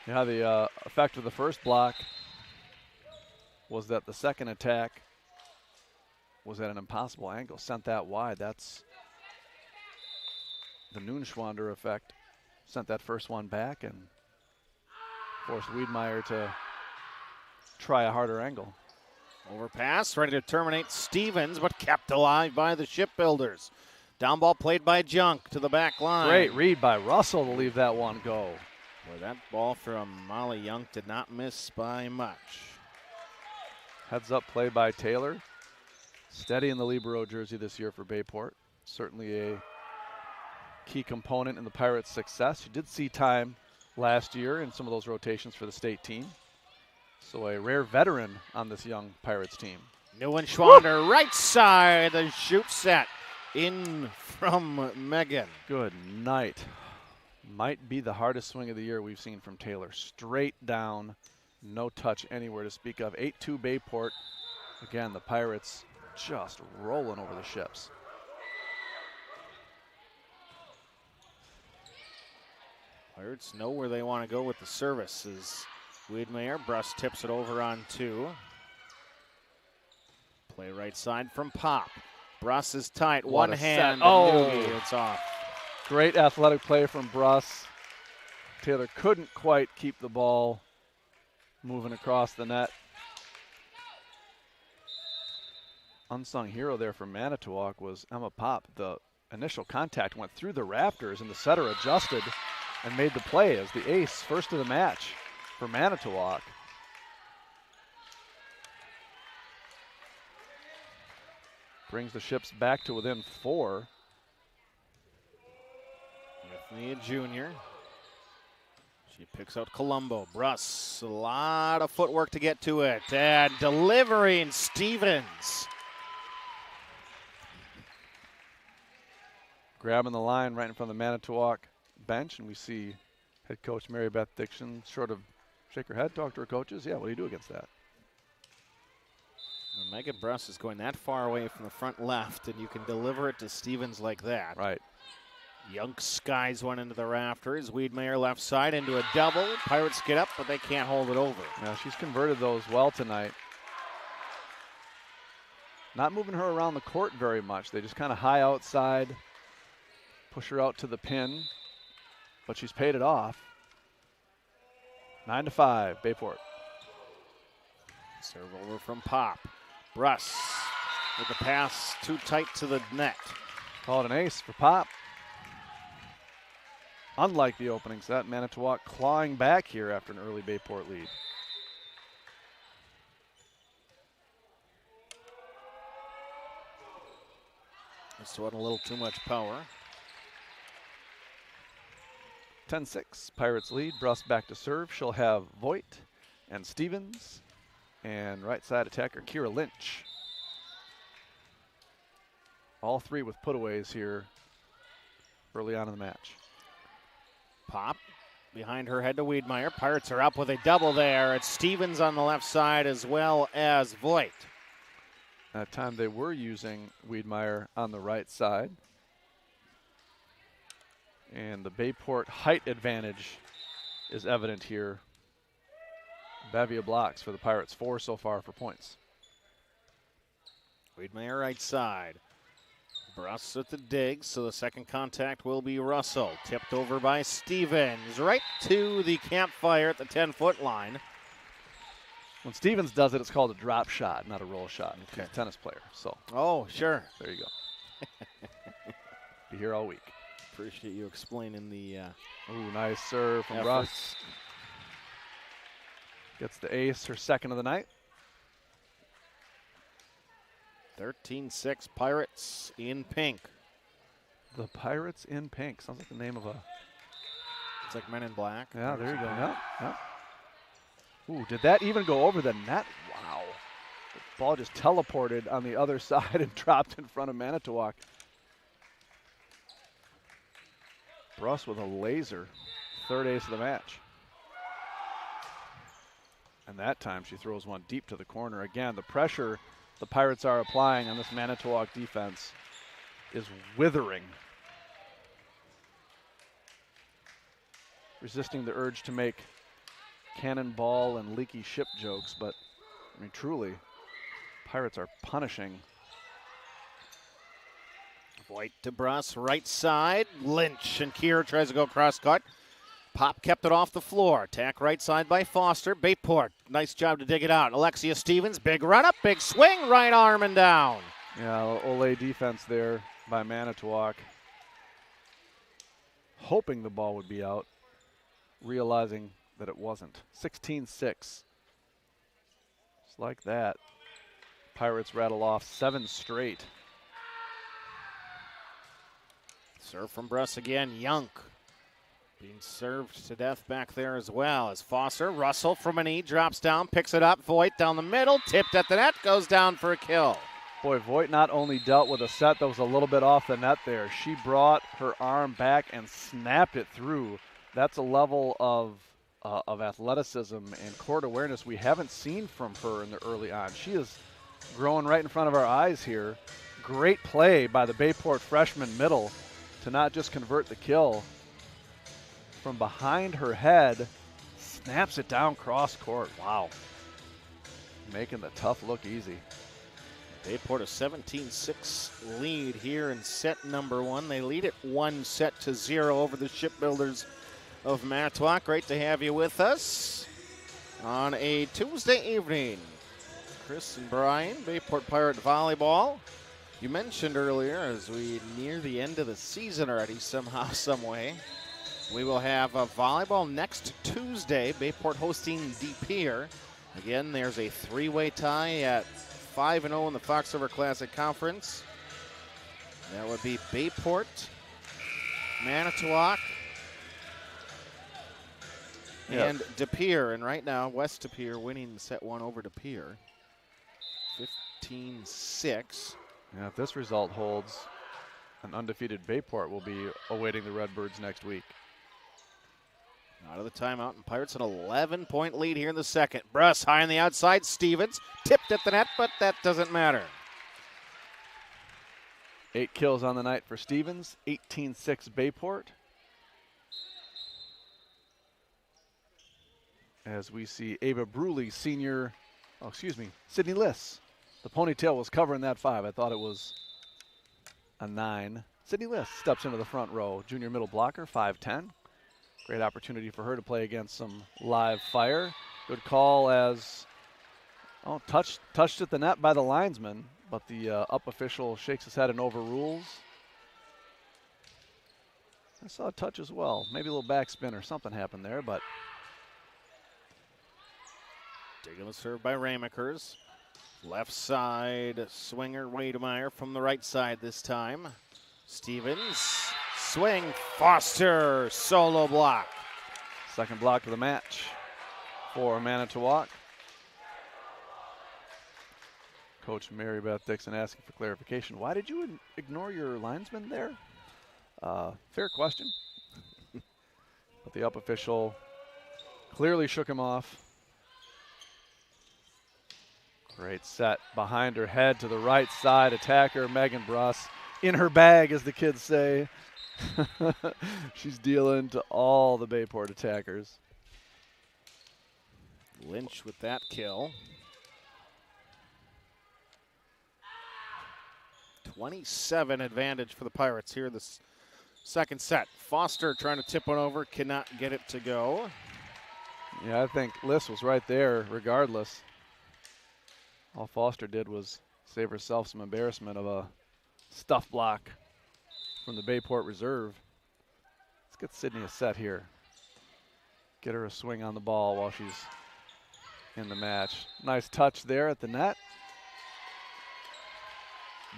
Yeah, the effect of the first block was that the second attack was at an impossible angle. Sent that wide. That's the Neuenschwander effect. Sent that first one back and forced Wiedmeyer to try a harder angle. Overpass, ready to terminate Stevens, but kept alive by the Shipbuilders. Down ball played by Junk to the back line. Great read by Russell to leave that one go. Boy, that ball from Molly Young did not miss by much. Heads up play by Taylor. Steady in the libero jersey this year for Bayport. Certainly a key component in the Pirates' success. She did see time last year in some of those rotations for the state team. So a rare veteran on this young Pirates team. Neuenschwander, right side, the shoot set in from Megan. Good night. Might be the hardest swing of the year we've seen from Taylor. Straight down, no touch anywhere to speak of. 8-2 Bayport. Again, the Pirates just rolling over the Ships. Pirates know where they want to go with the service. As Wiedmeyer, Bruss tips it over on 2. Play right side from Pop. Bruss is tight, What one a hand. set. Oh. Noogie, it's off. Great athletic play from Bruss. Taylor couldn't quite keep the ball moving across the net. Unsung hero there for Manitowoc was Emma Pop. The initial contact went through the rafters and the setter adjusted and made the play as the ace, first of the match for Manitowoc. Brings the Ships back to within 4. Bethany, a junior. She picks out Colombo. Bruss, a lot of footwork to get to it. And delivering Stevens. Grabbing the line right in front of the Manitowoc bench, and we see head coach Mary Beth Dixon sort of shake her head, talk to her coaches. Yeah, what do you do against that? And Megan Bruss is going that far away from the front left, and you can deliver it to Stevens like that. Right. Young skies one into the rafters. Wiedmeyer left side into a double. Pirates get up, but they can't hold it over. Yeah, she's converted those well tonight. Not moving her around the court very much. They just kind of high outside, push her out to the pin, but she's paid it off. 9-5, Bayport. Serve over from Pop. Bruss with the pass too tight to the net. Call it an ace for Pop. Unlike the opening set, Manitowoc clawing back here after an early Bayport lead. This one a little too much power. 10-6, Pirates lead. Bruss back to serve. She'll have Voigt and Stevens and right side attacker Kira Lynch. All three with putaways here early on in the match. Pop behind her head to Wiedmeyer. Pirates are up with a double there. It's Stevens on the left side as well as Voigt. That time they were using Wiedmeyer on the right side. And the Bayport height advantage is evident here. Bevy of blocks for the Pirates, 4 so far for points. Wiedmeyer right side. Bruss at the dig, so the second contact will be Russell. Tipped over by Stevens, right to the campfire at the 10-foot line. When Stevens does it, it's called a drop shot, not a roll shot. Okay. He's a tennis player, so. Oh, sure. There you go. Be here all week. Appreciate you explaining the Ooh, nice serve from Bruss. Gets the ace, her second of the night. 13-6 Pirates in pink. The Pirates in pink. Sounds like the name of a... It's like Men in Black. Yeah, there you go. Yeah. Ooh, did that even go over the net? Wow. The ball just teleported on the other side and dropped in front of Manitowoc. Bruss with a laser. Third ace of the match. And that time she throws one deep to the corner. Again, the pressure the Pirates are applying on this Manitowoc defense is withering. Resisting the urge to make cannonball and leaky ship jokes, but I mean, truly, Pirates are punishing. Voigt to Bruss, right side. Lynch and Kier tries to go cross-cut. Pop kept it off the floor. Attack right side by Foster. Bayport, nice job to dig it out. Alexia Stevens, big run up, big swing, right arm and down. Yeah, Ole defense there by Manitowoc. Hoping the ball would be out, realizing that it wasn't. 16-6. Just like that, Pirates rattle off 7 straight. Serve from Bruss again, Young. Being served to death back there as well as Foster. Russell from a knee, drops down, picks it up. Voigt down the middle, tipped at the net, goes down for a kill. Boy, Voigt not only dealt with a set that was a little bit off the net there, she brought her arm back and snapped it through. That's a level of athleticism and court awareness we haven't seen from her in the early on. She is growing right in front of our eyes here. Great play by the Bayport freshman middle to not just convert the kill. From behind her head, snaps it down cross court. Wow. Making the tough look easy. Bayport a 17-6 lead here in set number 1. They lead it 1-0 over the Shipbuilders of Manitowoc. Great to have you with us on a Tuesday evening. Chris and Brian, Bayport Pirate Volleyball. You mentioned earlier, as we near the end of the season already somehow, some way, we will have a volleyball next Tuesday. Bayport hosting De Pere. Again, there's a 3-way tie at 5-0 in the Fox River Classic Conference. That would be Bayport, Manitowoc, and De Pere. And right now, West De Pere winning set 1 over De Pere. 15-6. Yeah, if this result holds, an undefeated Bayport will be awaiting the Redbirds next week. Out of the timeout, and Pirates an 11-point lead here in the second. Bruss high on the outside. Stevens tipped at the net, but that doesn't matter. 8 kills on the night for Stevens, 18-6 Bayport. As we see Ava Bruley, Sydney Liss. The ponytail was covering that 5. I thought it was a 9. Sydney Liss steps into the front row. Junior middle blocker, 5'10". Great opportunity for her to play against some live fire. Good call as, touched at the net by the linesman, but the up official shakes his head and overrules. I saw a touch as well. Maybe a little backspin or something happened there, but. Taking the serve by Ramakers. Left side swinger Wademeyer from the right side this time. Stevens, swing, Foster, solo block. Second block of the match for Manitowoc. Coach Mary Beth Dixon asking for clarification. Why did you ignore your linesman there? Fair question. But the up official clearly shook him off. Great set behind her head to the right side. Attacker Megan Bruss in her bag, as the kids say. She's dealing to all the Bayport attackers. Lynch with that kill. 27 advantage for the Pirates here this second set. Foster trying to tip one over, cannot get it to go. Yeah, I think Liss was right there regardless. All Foster did was save herself some embarrassment of a stuff block from the Bayport reserve. Let's get Sydney a set here. Get her a swing on the ball while she's in the match. Nice touch there at the net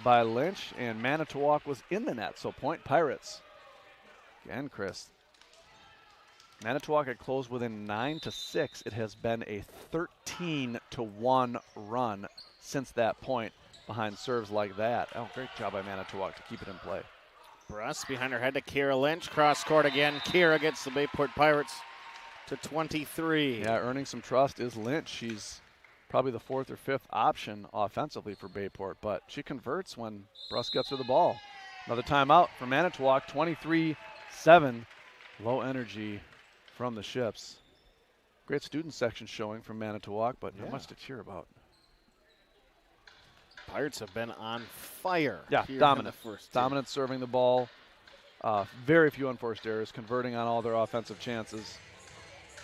by Lynch, and Manitowoc was in the net, so point Pirates. Again, Chris. Manitowoc had closed within 9-6. It has been a 13-1 run since that point behind serves like that. Oh, great job by Manitowoc to keep it in play. Bruss behind her head to Kira Lynch. Cross court again. Kira gets the Bayport Pirates to 23. Yeah, earning some trust is Lynch. She's probably the 4th or 5th option offensively for Bayport, but she converts when Bruss gets her the ball. Another timeout for Manitowoc, 23-7. Low energy from the Ships. Great student section showing from Manitowoc, but not much to cheer about. Pirates have been on fire. Yeah, dominant. Dominant serving the ball. Very few unforced errors, converting on all their offensive chances.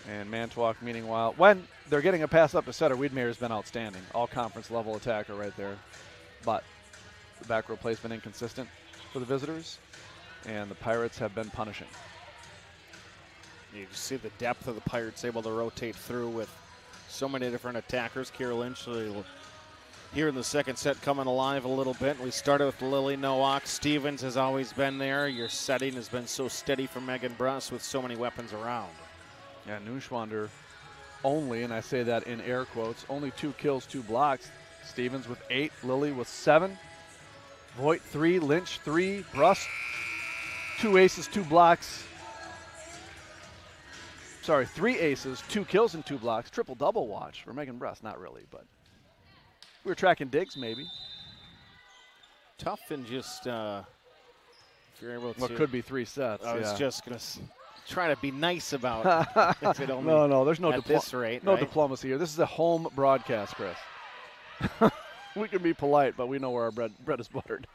And Manitowoc, meanwhile, when they're getting a pass up to setter, Wiedemeyer has been outstanding. All conference level attacker right there. But the back row play's been inconsistent for the visitors, and the Pirates have been punishing. You see the depth of the Pirates able to rotate through with so many different attackers. Kira Lynch here in the second set coming alive a little bit. We started with Lily Nowak. Stevens has always been there. Your setting has been so steady for Megan Bruss with so many weapons around. Yeah, Neuschwander only, and I say that in air quotes, only 2 kills, 2 blocks. Stevens with 8, Lily with 7. Voigt 3, Lynch 3, Bruss 2 aces, 2 blocks. Sorry, 3 aces, 2 kills and 2 blocks. Triple-double watch for Megan Bruss. Not really, but we were tracking digs maybe. Tough and just if you're able to. What could be 3 sets. I was just going to try to be nice about if it only no, there's no at this rate. No right? diplomacy here. This is a home broadcast, Chris. We can be polite, but we know where our bread is buttered.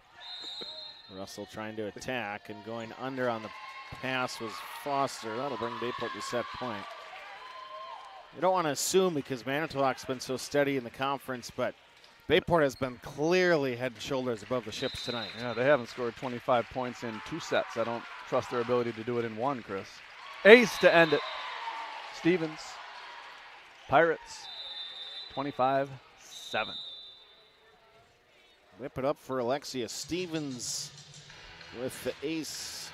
Russell trying to attack and going under on the pass was Foster. That'll bring Bayport to set point. You don't want to assume because Manitowoc's been so steady in the conference, but Bayport has been clearly head and shoulders above the Ships tonight. Yeah, they haven't scored 25 points in 2 sets. I don't trust their ability to do it in 1, Chris. Ace to end it. Stevens. Pirates. 25-7. Whip it up for Alexia Stevens with the ace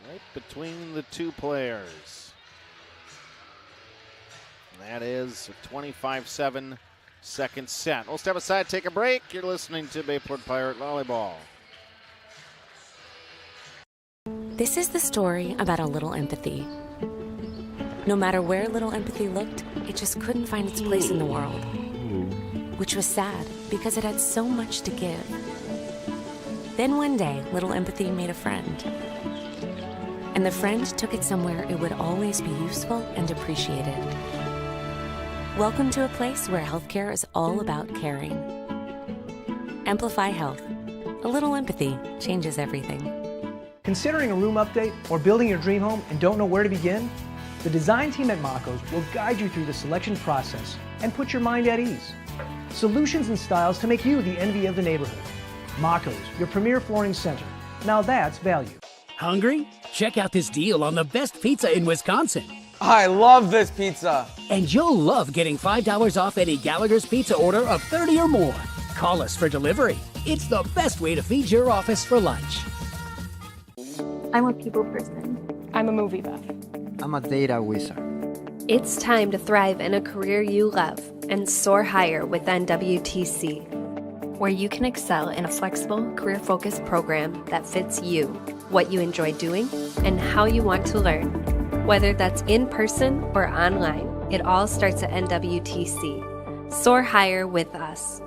right between the 2 players. That is a 25-7 second set. We'll step aside, take a break. You're listening to Bayport Pirate Volleyball. This is the story about a little empathy. No matter where little empathy looked, it just couldn't find its place in the world. Which was sad, because it had so much to give. Then one day, little empathy made a friend. And the friend took it somewhere it would always be useful and appreciated. Welcome to a place where healthcare is all about caring. Amplify Health. A little empathy changes everything. Considering a room update or building your dream home and don't know where to begin? The design team at Mako's will guide you through the selection process and put your mind at ease. Solutions and styles to make you the envy of the neighborhood. Mako's, your premier flooring center. Now that's value. Hungry? Check out this deal on the best pizza in Wisconsin. I love this pizza. And you'll love getting $5 off any Gallagher's Pizza order of 30 or more. Call us for delivery. It's the best way to feed your office for lunch. I'm a people person. I'm a movie buff. I'm a data wizard. It's time to thrive in a career you love and soar higher with NWTC, where you can excel in a flexible, career-focused program that fits you, what you enjoy doing, and how you want to learn. Whether that's in person or online, it all starts at NWTC. Soar higher with us.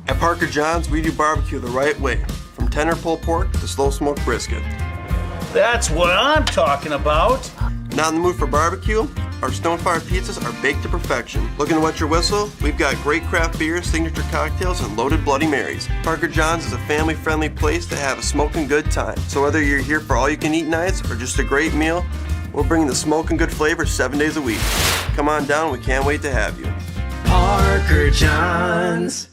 At Parker John's, we do barbecue the right way, from tender pulled pork to slow smoked brisket. That's what I'm talking about. Not in the mood for barbecue? Our Stonefire pizzas are baked to perfection. Looking to wet your whistle? We've got great craft beers, signature cocktails, and loaded Bloody Marys. Parker John's is a family-friendly place to have a smoking good time. So whether you're here for all-you-can-eat nights or just a great meal, we're bringing the smoking good flavor 7 days a week. Come on down, we can't wait to have you. Parker John's.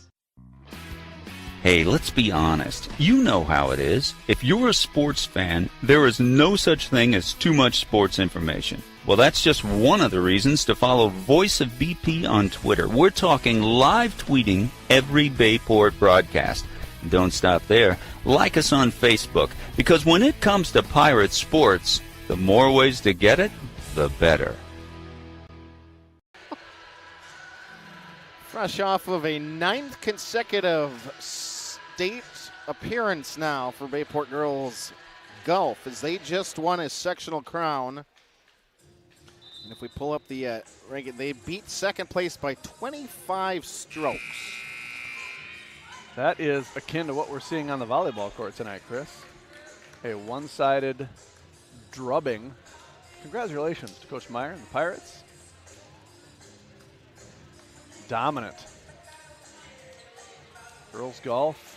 Hey, let's be honest. You know how it is. If you're a sports fan, there is no such thing as too much sports information. Well, that's just one of the reasons to follow Voice of BP on Twitter. We're talking live tweeting every Bayport broadcast. And don't stop there. Like us on Facebook, because when it comes to Pirate sports, the more ways to get it, the better. Fresh off of a 9th consecutive state appearance now for Bayport girls golf, as they just won a sectional crown. And if we pull up the ranking, they beat second place by 25 strokes. That is akin to what we're seeing on the volleyball court tonight, Chris. A one-sided drubbing. Congratulations to Coach Meyer and the Pirates. Dominant. Girls golf.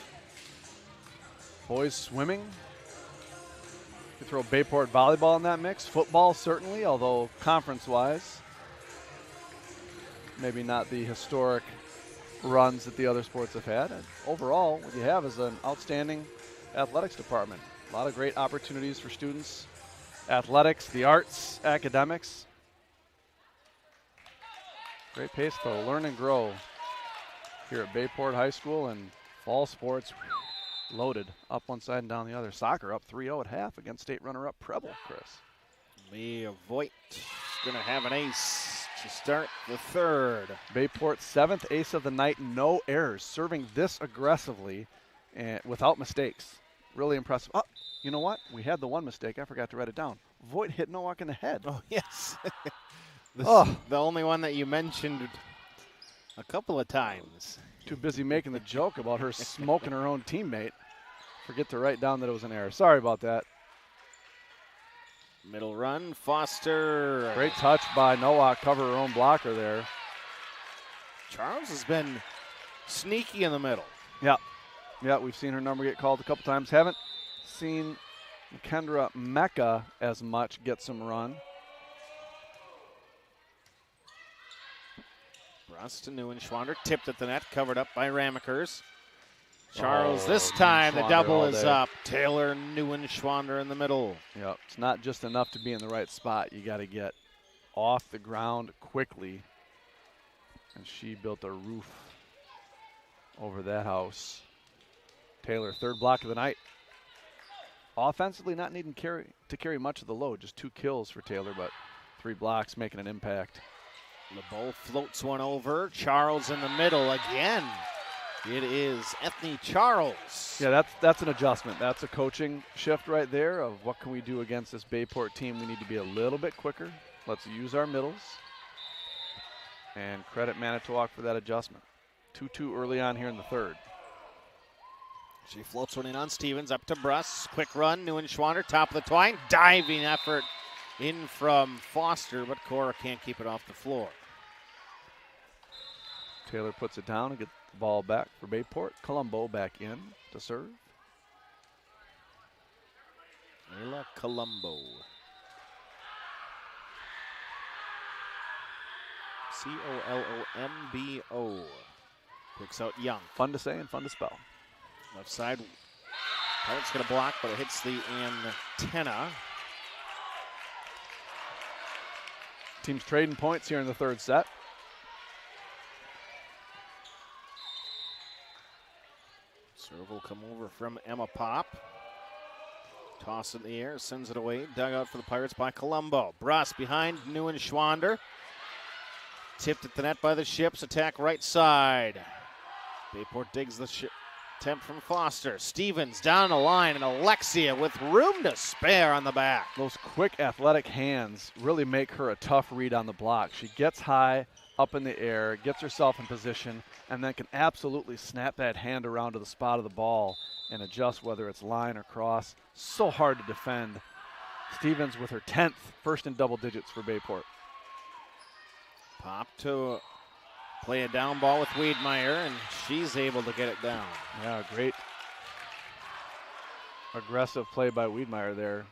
Boys swimming. You throw Bayport volleyball in that mix. Football certainly, although conference-wise, maybe not the historic runs that the other sports have had. And overall, what you have is an outstanding athletics department. A lot of great opportunities for students. Athletics, the arts, academics. Great pace to learn and grow here at Bayport High School, and fall sports loaded up one side and down the other. Soccer up 3-0 at half against state runner-up Preble, Chris. Leah Voigt is going to have an ace to start the third. Bayport's 7th ace of the night, no errors, serving this aggressively and without mistakes. Really impressive. Oh, you know what? We had the one mistake. I forgot to write it down. Voigt hit Nowak in the head. Oh, yes. The only one that you mentioned a couple of times. Too busy making the joke about her smoking her own teammate. Forget to write down that it was an error. Sorry about that. Middle run, Foster. Great touch by Nowak, cover her own blocker there. Charles has been sneaky in the middle. Yeah, we've seen her number get called a couple times. Haven't seen Kendra Mecca as much get some run. Rustin Neuenschwander tipped at the net, covered up by Ramekers. Charles, this time the double is up. Taylor Neuenschwander in the middle. Yep, it's not just enough to be in the right spot. You got to get off the ground quickly. And she built a roof over that house. Taylor, third block of the night. Offensively, not needing to carry much of the load. Just 2 kills for Taylor, but 3 blocks making an impact. LeBeau floats one over. Charles in the middle again. It is Ethne Charles. Yeah, that's an adjustment. That's a coaching shift right there of what can we do against this Bayport team. We need to be a little bit quicker. Let's use our middles. And credit Manitowoc for that adjustment. 2-2 early on here in the third. She floats one in on Stevens, up to Bruss. Quick run, Newen-Schwander, top of the twine. Diving effort in from Foster, but Cora can't keep it off the floor. Taylor puts it down and gets the ball back for Bayport. Colombo back in to serve. Ayla Colombo. Colombo. Picks out Young. Fun to say and fun to spell. Left side. Pirate's going to block, but it hits the antenna. Teams trading points here in the third set. Serve will come over from Emma Pop. Toss in the air, sends it away. Dug out for the Pirates by Colombo. Bruss behind Newen-Schwander. Tipped at the net by the Ships. Attack right side. Bayport digs the attempt from Foster. Stevens down the line, and Alexia with room to spare on the back. Those quick athletic hands really make her a tough read on the block. She gets high, up in the air, gets herself in position, and then can absolutely snap that hand around to the spot of the ball and adjust whether it's line or cross. So hard to defend. Stevens with her 10th, first in double digits for Bayport. Pop to play a down ball with Wiedmeyer, and she's able to get it down. Yeah, great aggressive play by Wiedmeyer there.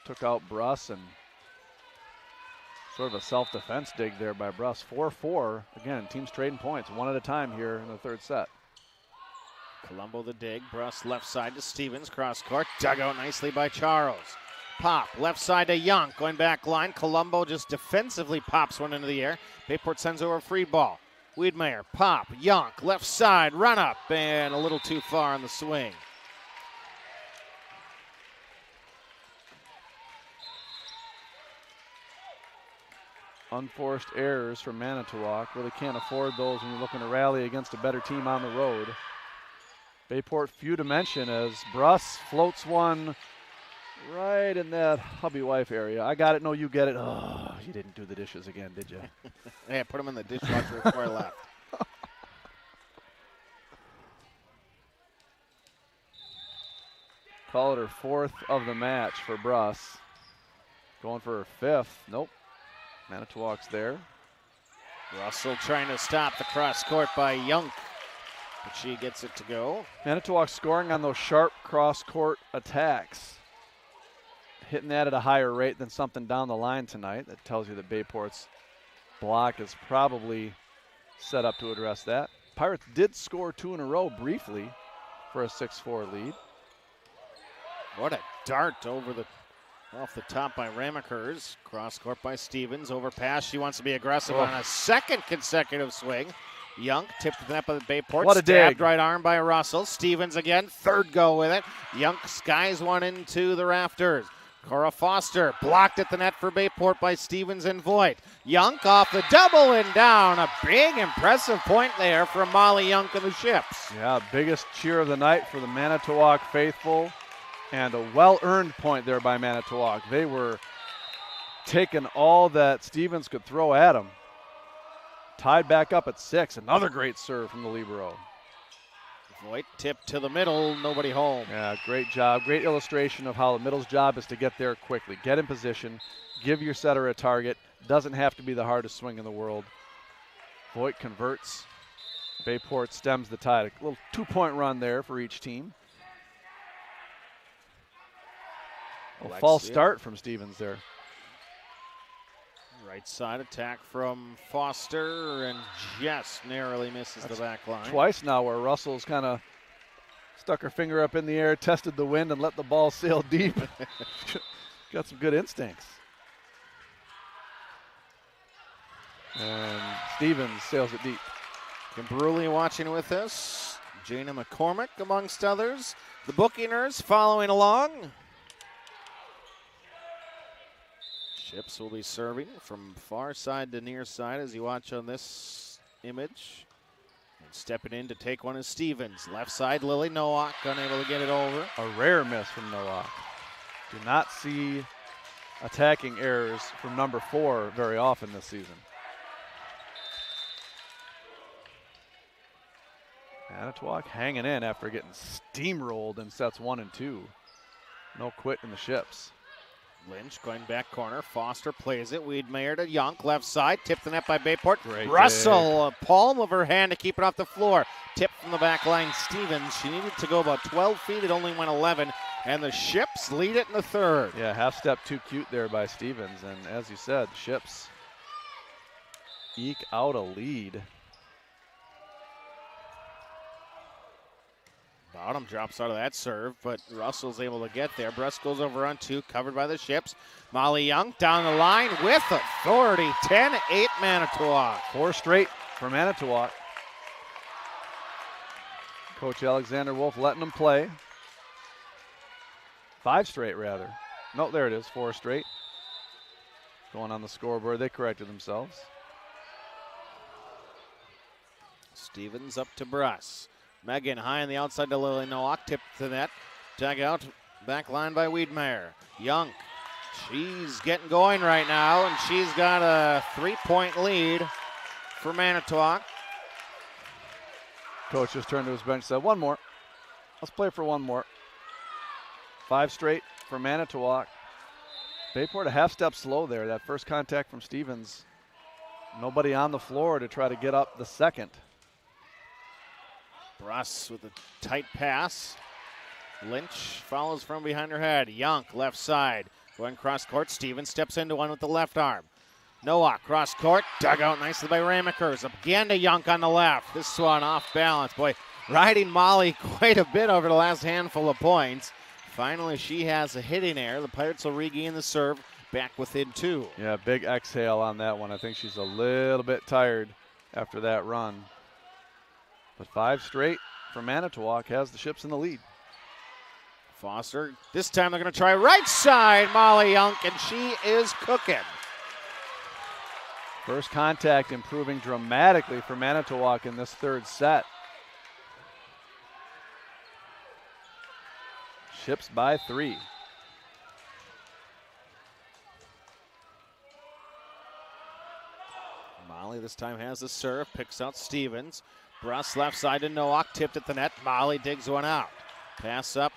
Took out Bruss, and sort of a self-defense dig there by Bruss. 4-4. Again, teams trading points one at a time here in the third set. Colombo the dig. Bruss left side to Stevens. Cross court. Dug out nicely by Charles. Pop left side to Young. Going back line. Colombo just defensively pops one into the air. Bayport sends over a free ball. Wiedmeyer, Pop, Young, left side, run up, and a little too far on the swing. Unforced errors from Manitowoc. Really can't afford those when you're looking to rally against a better team on the road. Bayport few to mention as Bruss floats one right in that hubby wife area. I got it. No, you get it. Oh, you didn't do the dishes again, did you? Hey, I put them in the dishwasher before I left. Call it her 4th of the match for Bruss. Going for her 5th. Nope. Manitowoc's there. Russell trying to stop the cross court by Young, but she gets it to go. Manitowoc scoring on those sharp cross court attacks. Hitting that at a higher rate than something down the line tonight. That tells you that Bayport's block is probably set up to address that. Pirates did score 2 in a row briefly for a 6-4 lead. What a dart off the top by Ramekers. Cross court by Stevens. Overpass. She wants to be aggressive on a second consecutive swing. Young tipped to the net by the Bayport. What a Stabbed dig. right arm by Russell. Stevens again. Third go with it. Young skies one into the rafters. Cora Foster blocked at the net for Bayport by Stevens and Voigt. Young off the double and down. A big, impressive point there from Molly Young and the Ships. Yeah, biggest cheer of the night for the Manitowoc faithful, and a well-earned point there by Manitowoc. They were taking all that Stevens could throw at them. Tied back up at 6. Another great serve from the libero. Voigt tipped to the middle, nobody home. Yeah, great job. Great illustration of how the middle's job is to get there quickly. Get in position, give your setter a target. Doesn't have to be the hardest swing in the world. Voigt converts. Bayport stems the tide. A little 2-point run there for each team. A false start from Stevens there. Right side attack from Foster, and just narrowly misses the back line. Twice now where Russell's kind of stuck her finger up in the air, tested the wind, and let the ball sail deep. Got some good instincts. And Stevens sails it deep. Kim Bruley watching with us. Jana McCormick amongst others. The Bookingers following along. Ships will be serving from far side to near side as you watch on this image. And stepping in to take one is Stevens. Left side, Lily Nowak unable to get it over. A rare miss from Nowak. Do not see attacking errors from number 4 very often this season. Manitowoc hanging in after getting steamrolled in sets 1 and 2. No quit in the Ships. Lynch going back corner. Foster plays it. Wiedmeyer to Young. Left side. Tipped the net by Bayport. Great Russell, a palm of her hand to keep it off the floor. Tipped from the back line. Stevens. She needed to go about 12 feet. It only went 11. And the Ships lead it in the third. Yeah, half step too cute there by Stevens. And as you said, the Ships eke out a lead. Bottom drops out of that serve, but Russell's able to get there. Brust goes over on 2, covered by the Ships. Molly Young down the line with authority. 10-8 Manitowoc. 4 straight for Manitowoc. Coach Alexander Wolf letting them play. 5 straight, rather. No, there it is, 4 straight. Going on the scoreboard, they corrected themselves. Stevens up to Bruss. Megan high on the outside to Lily Nowak. Tipped to net. Dug out. Back line by Wiedmeyer. Young. She's getting going right now, and she's got a 3-point lead for Manitowoc. Coach just turned to his bench and said, one more. Let's play for one more. 5 straight for Manitowoc. Bayport a half step slow there. That first contact from Stevens. Nobody on the floor to try to get up the second. Bruss with a tight pass. Lynch follows from behind her head. Young, left side. Going cross court. Stevens steps into one with the left arm. Nowak, cross court. Dug out nicely by Ramakers. Again to Young on the left. This one off balance. Boy, riding Molly quite a bit over the last handful of points. Finally, she has a hitting error. The Pirates will regain the serve. Back within 2. Yeah, big exhale on that one. I think she's a little bit tired after that run. But 5 straight for Manitowoc has the Ships in the lead. Foster, this time they're going to try right side, Molly Young, and she is cooking. First contact improving dramatically for Manitowoc in this third set. Ships by 3. Molly this time has the serve, picks out Stevens. Bruss left side to Nowak, tipped at the net. Molly digs one out. Pass up,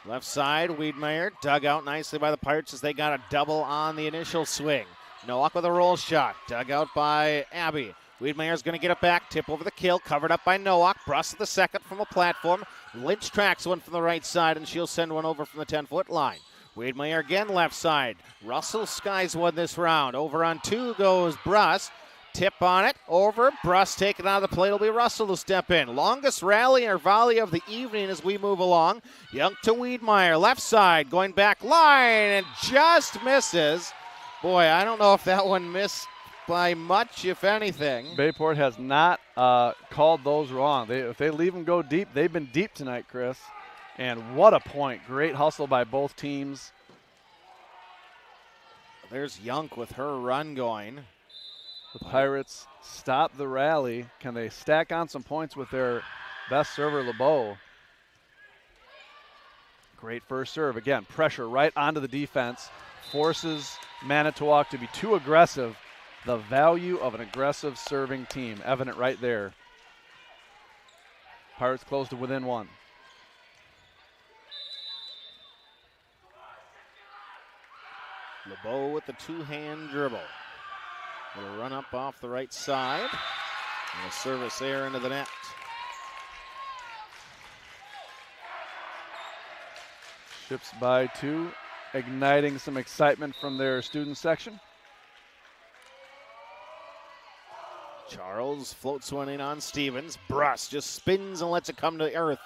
left side, Wiedmeyer, dug out nicely by the Pirates as they got a double on the initial swing. Nowak with a roll shot, dug out by Abby. Wiedmeyer's going to get it back, tip over the kill, covered up by Nowak. Bruss at the second from a platform. Lynch tracks one from the right side, and she'll send one over from the 10-foot line. Wiedmeyer again left side. Russell skies one this round. Over on 2 goes Bruss. Tip on it, over, Bruss taken out of the plate. It'll be Russell to step in. Longest rally or volley of the evening as we move along. Young to Wiedmeyer, left side, going back line, and just misses. Boy, I don't know if that one missed by much, if anything. Bayport has not called those wrong. If they leave them go deep, they've been deep tonight, Chris. And what a point. Great hustle by both teams. There's Young with her run going. The Pirates stop the rally. Can they stack on some points with their best server, LeBeau? Great first serve. Again, pressure right onto the defense. Forces Manitowoc to be too aggressive. The value of an aggressive serving team, evident right there. Pirates close to within 1. LeBeau with the 2-hand dribble. Will run up off the right side. And a service there into the net. Ships by 2, igniting some excitement from their student section. Charles floats one in on Stevens. Bruss just spins and lets it come to earth.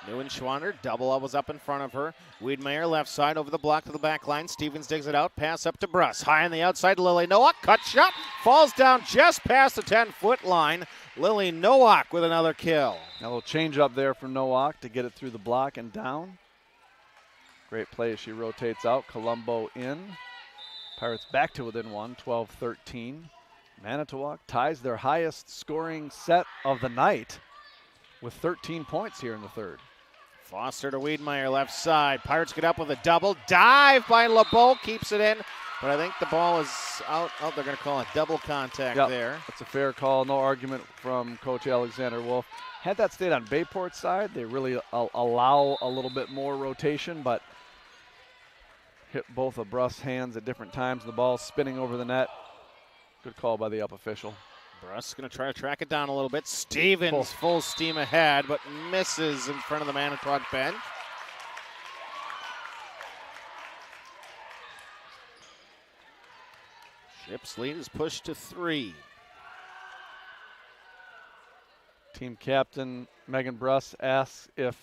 Neuenschwander, double up was up in front of her. Wiedmeyer left side over the block to the back line. Stevens digs it out. Pass up to Bruss. High on the outside, Lily Nowak. Cut shot. Falls down just past the 10-foot line. Lily Nowak with another kill. A little change up there from Nowak to get it through the block and down. Great play as she rotates out. Colombo in. Pirates back to within one, 12-13. Manitowoc ties their highest scoring set of the night with 13 points here in the third. Foster to Wiedemeyer, left side. Pirates get up with a double. Dive by LeBeau, keeps it in. But I think the ball is out. Oh, they're going to call it double contact there. That's a fair call. No argument from Coach Alexander Wolf. Had that stayed on Bayport's side, they really allow a little bit more rotation, but hit both of Bruss's hands at different times. The ball spinning over the net. Good call by the up official. Bruss going to try to track it down a little bit. Stevens full steam ahead, but misses in front of the Manitowoc bench. Ship's lead is pushed to 3. Team captain Megan Bruss asks if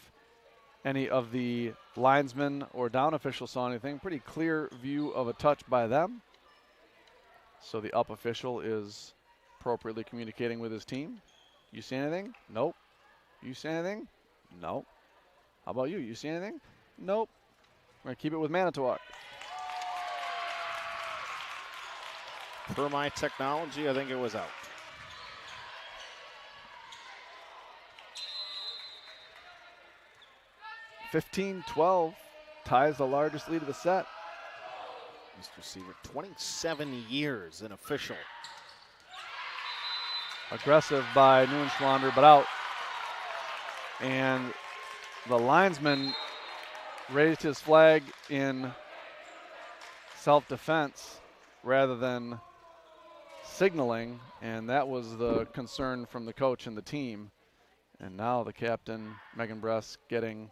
any of the linesmen or down officials saw anything. Pretty clear view of a touch by them. So the up official is appropriately communicating with his team. You see anything? Nope. You see anything? Nope. How about you? You see anything? Nope. We're going to keep it with Manitowoc. Per my technology, I think it was out. (15-12) ties the largest lead of the set. Mr. Seaver, 27 years in official. Aggressive by Neuenschlander, but out. And the linesman raised his flag in self-defense rather than signaling, and that was the concern from the coach and the team. And now the captain, Megan Bruss, getting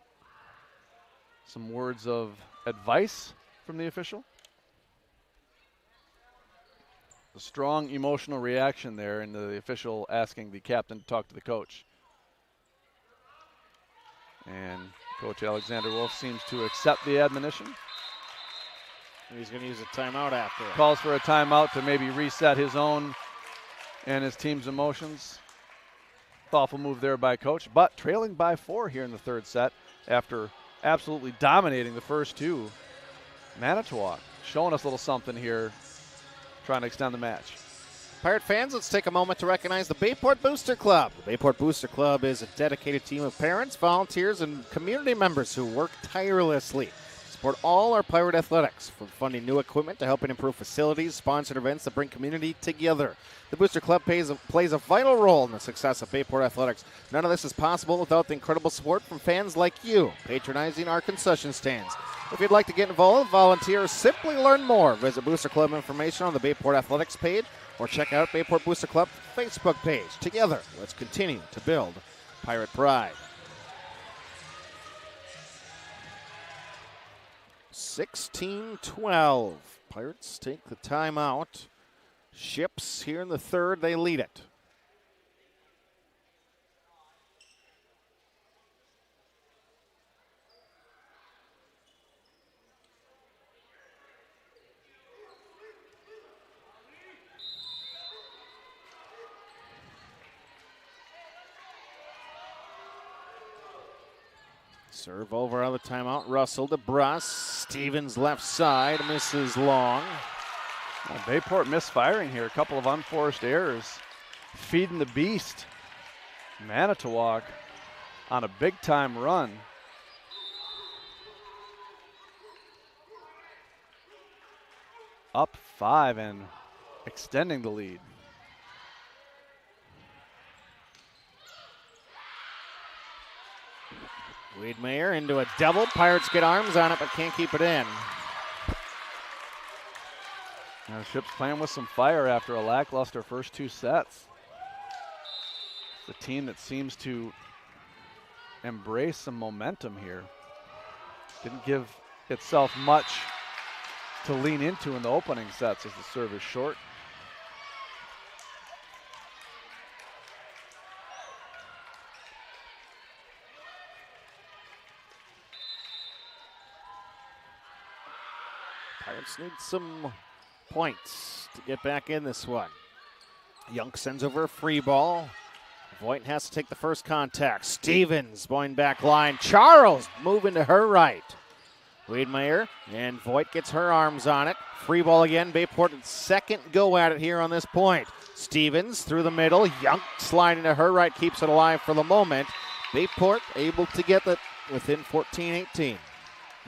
some words of advice from the official. A strong emotional reaction there, and the official asking the captain to talk to the coach. And Coach Alexander Wolf seems to accept the admonition. He's going to use a timeout after it. Calls for a timeout to maybe reset his own and his team's emotions. Thoughtful move there by Coach, but trailing by 4 here in the third set after absolutely dominating the first two. Manitowoc showing us a little something here, trying to extend the match. Pirate fans, let's take a moment to recognize the Bayport Booster Club. The Bayport Booster Club is a dedicated team of parents, volunteers, and community members who work tirelessly to support all our Pirate athletics, from funding new equipment to helping improve facilities, sponsored events that bring community together. The Booster Club plays a vital role in the success of Bayport athletics. None of this is possible without the incredible support from fans like you, patronizing our concession stands. If you'd like to get involved, volunteer, or simply learn more, visit Booster Club information on the Bayport Athletics page or check out Bayport Booster Club Facebook page. Together, let's continue to build Pirate pride. 16-12. Pirates take the timeout. Ships here in the third, they lead it. Serve over on the timeout. Russell to Bruss. Stevens left side. Misses long. Well, Bayport misfiring here. A couple of unforced errors. Feeding the beast. Manitowoc on a big-time run. Up 5 and extending the lead. Wiedemeyer into a double. Pirates get arms on it, but can't keep it in. Now Ship's playing with some fire after a lackluster first 2 sets. It's a team that seems to embrace some momentum here. Didn't give itself much to lean into in the opening sets as the serve is short. Pirates need some points to get back in this one. Young sends over a free ball. Voight has to take the first contact. Stevens going back line. Charles moving to her right. Wiedemeyer, and Voigt gets her arms on it. Free ball again. Bayport second go at it here on this point. Stevens through the middle. Young sliding to her right, keeps it alive for the moment. Bayport able to get it within 14-18.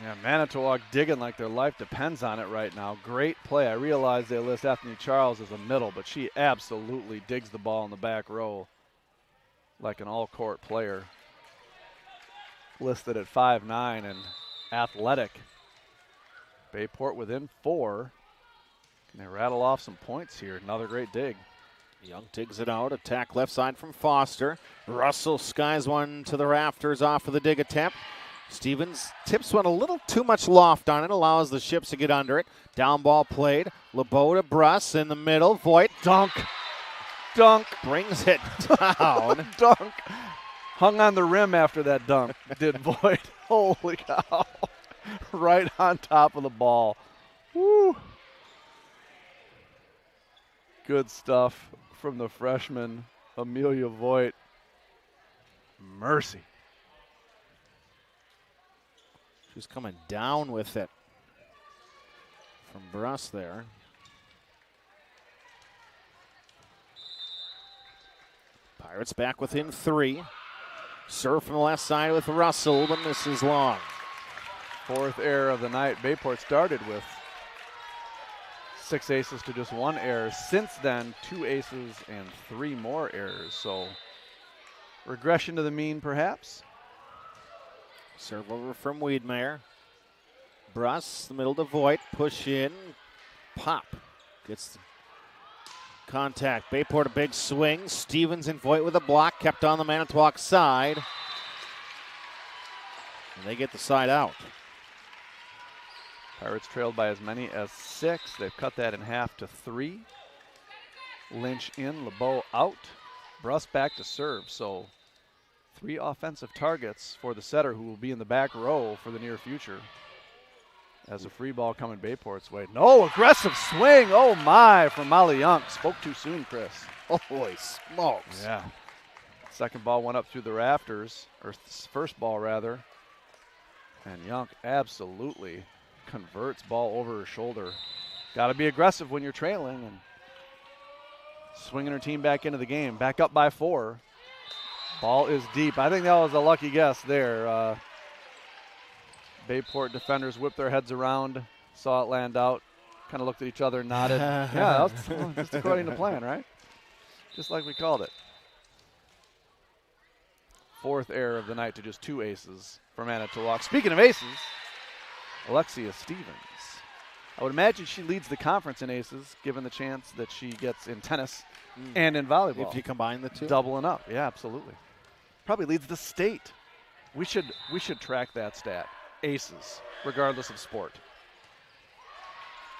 Yeah, Manitowoc digging like their life depends on it right now. Great play. I realize they list Ethne Charles as a middle, but she absolutely digs the ball in the back row like an all-court player. Listed at 5'9" and athletic. Bayport within 4. Can they rattle off some points here? Another great dig. Young digs it out. Attack left side from Foster. Russell skies one to the rafters off of the dig attempt. Stevens tips one a little too much loft on it, allows the Ships to get under it. Down ball played. LeBeau to Bruss in the middle. Voigt. Dunk. Dunk. Brings it down. Dunk. Hung on the rim after that dunk, did Voigt. Holy cow. Right on top of the ball. Woo. Good stuff from the freshman, Amelia Voigt. Mercy. She's coming down with it from Bruss there. Pirates back within 3. Serve from the left side with Russell, but this is long. 4th error of the night. Bayport started with 6 aces to just 1 error. Since then, 2 aces and 3 more errors. So regression to the mean, perhaps. Serve over from Wiedemeyer. Bruss, the middle to Voigt. Push in. Pop. Gets the contact. Bayport a big swing. Stevens and Voigt with a block. Kept on the Manitowoc side. And they get the side out. Pirates trailed by as many as 6. They've cut that in half to 3. Lynch in, LeBeau out. Bruss back to serve. So 3 offensive targets for the setter, who will be in the back row for the near future. As a free ball coming Bayport's way. No, aggressive swing. Oh my, from Molly Young. Spoke too soon, Chris. Holy smokes. Yeah. Second ball went up through the rafters, or first ball rather. And Young absolutely converts ball over her shoulder. Got to be aggressive when you're trailing, and swinging her team back into the game. Back up by 4. Ball is deep. I think that was a lucky guess there. Bayport defenders whipped their heads around, saw it land out, kind of looked at each other and nodded. Yeah, that was just according to plan, right? Just like we called it. 4th error of the night to just 2 aces for Manitowoc. Speaking of aces, Alexia Stevens. I would imagine she leads the conference in aces, given the chance that she gets in tennis and in volleyball. If you combine the 2. Doubling up, yeah, absolutely. Probably leads the state. We should track that stat. Aces, regardless of sport.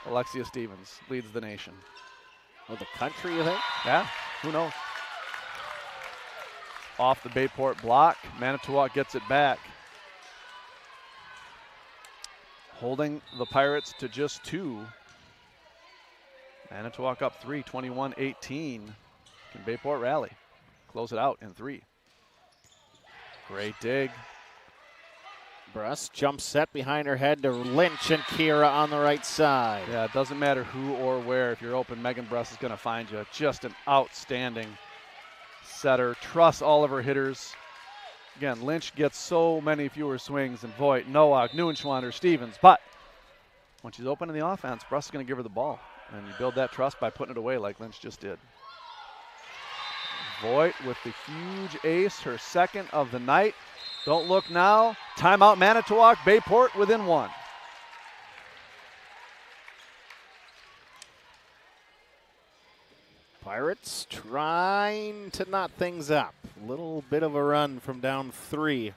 Alexia Stevens leads the nation. Oh, the country, you think? Yeah, who knows? Off the Bayport block, Manitowoc gets it back. Holding the Pirates to just 2. Manitowoc up 3, 21-18. Can Bayport rally? Close it out in 3. Great dig. Bruss jump set behind her head to Lynch and Kira on the right side. Yeah, it doesn't matter who or where. If you're open, Megan Bruss is going to find you. Just an outstanding setter. Trusts all of her hitters. Again, Lynch gets so many fewer swings than Voigt, Nowak, Neuenschwander, Stevens. But when she's open in the offense, Bruss is going to give her the ball. And you build that trust by putting it away like Lynch just did. Voigt with the huge ace, her 2nd of the night. Don't look now. Timeout Manitowoc, Bayport within 1. Pirates trying to knot things up. A little bit of a run from down 3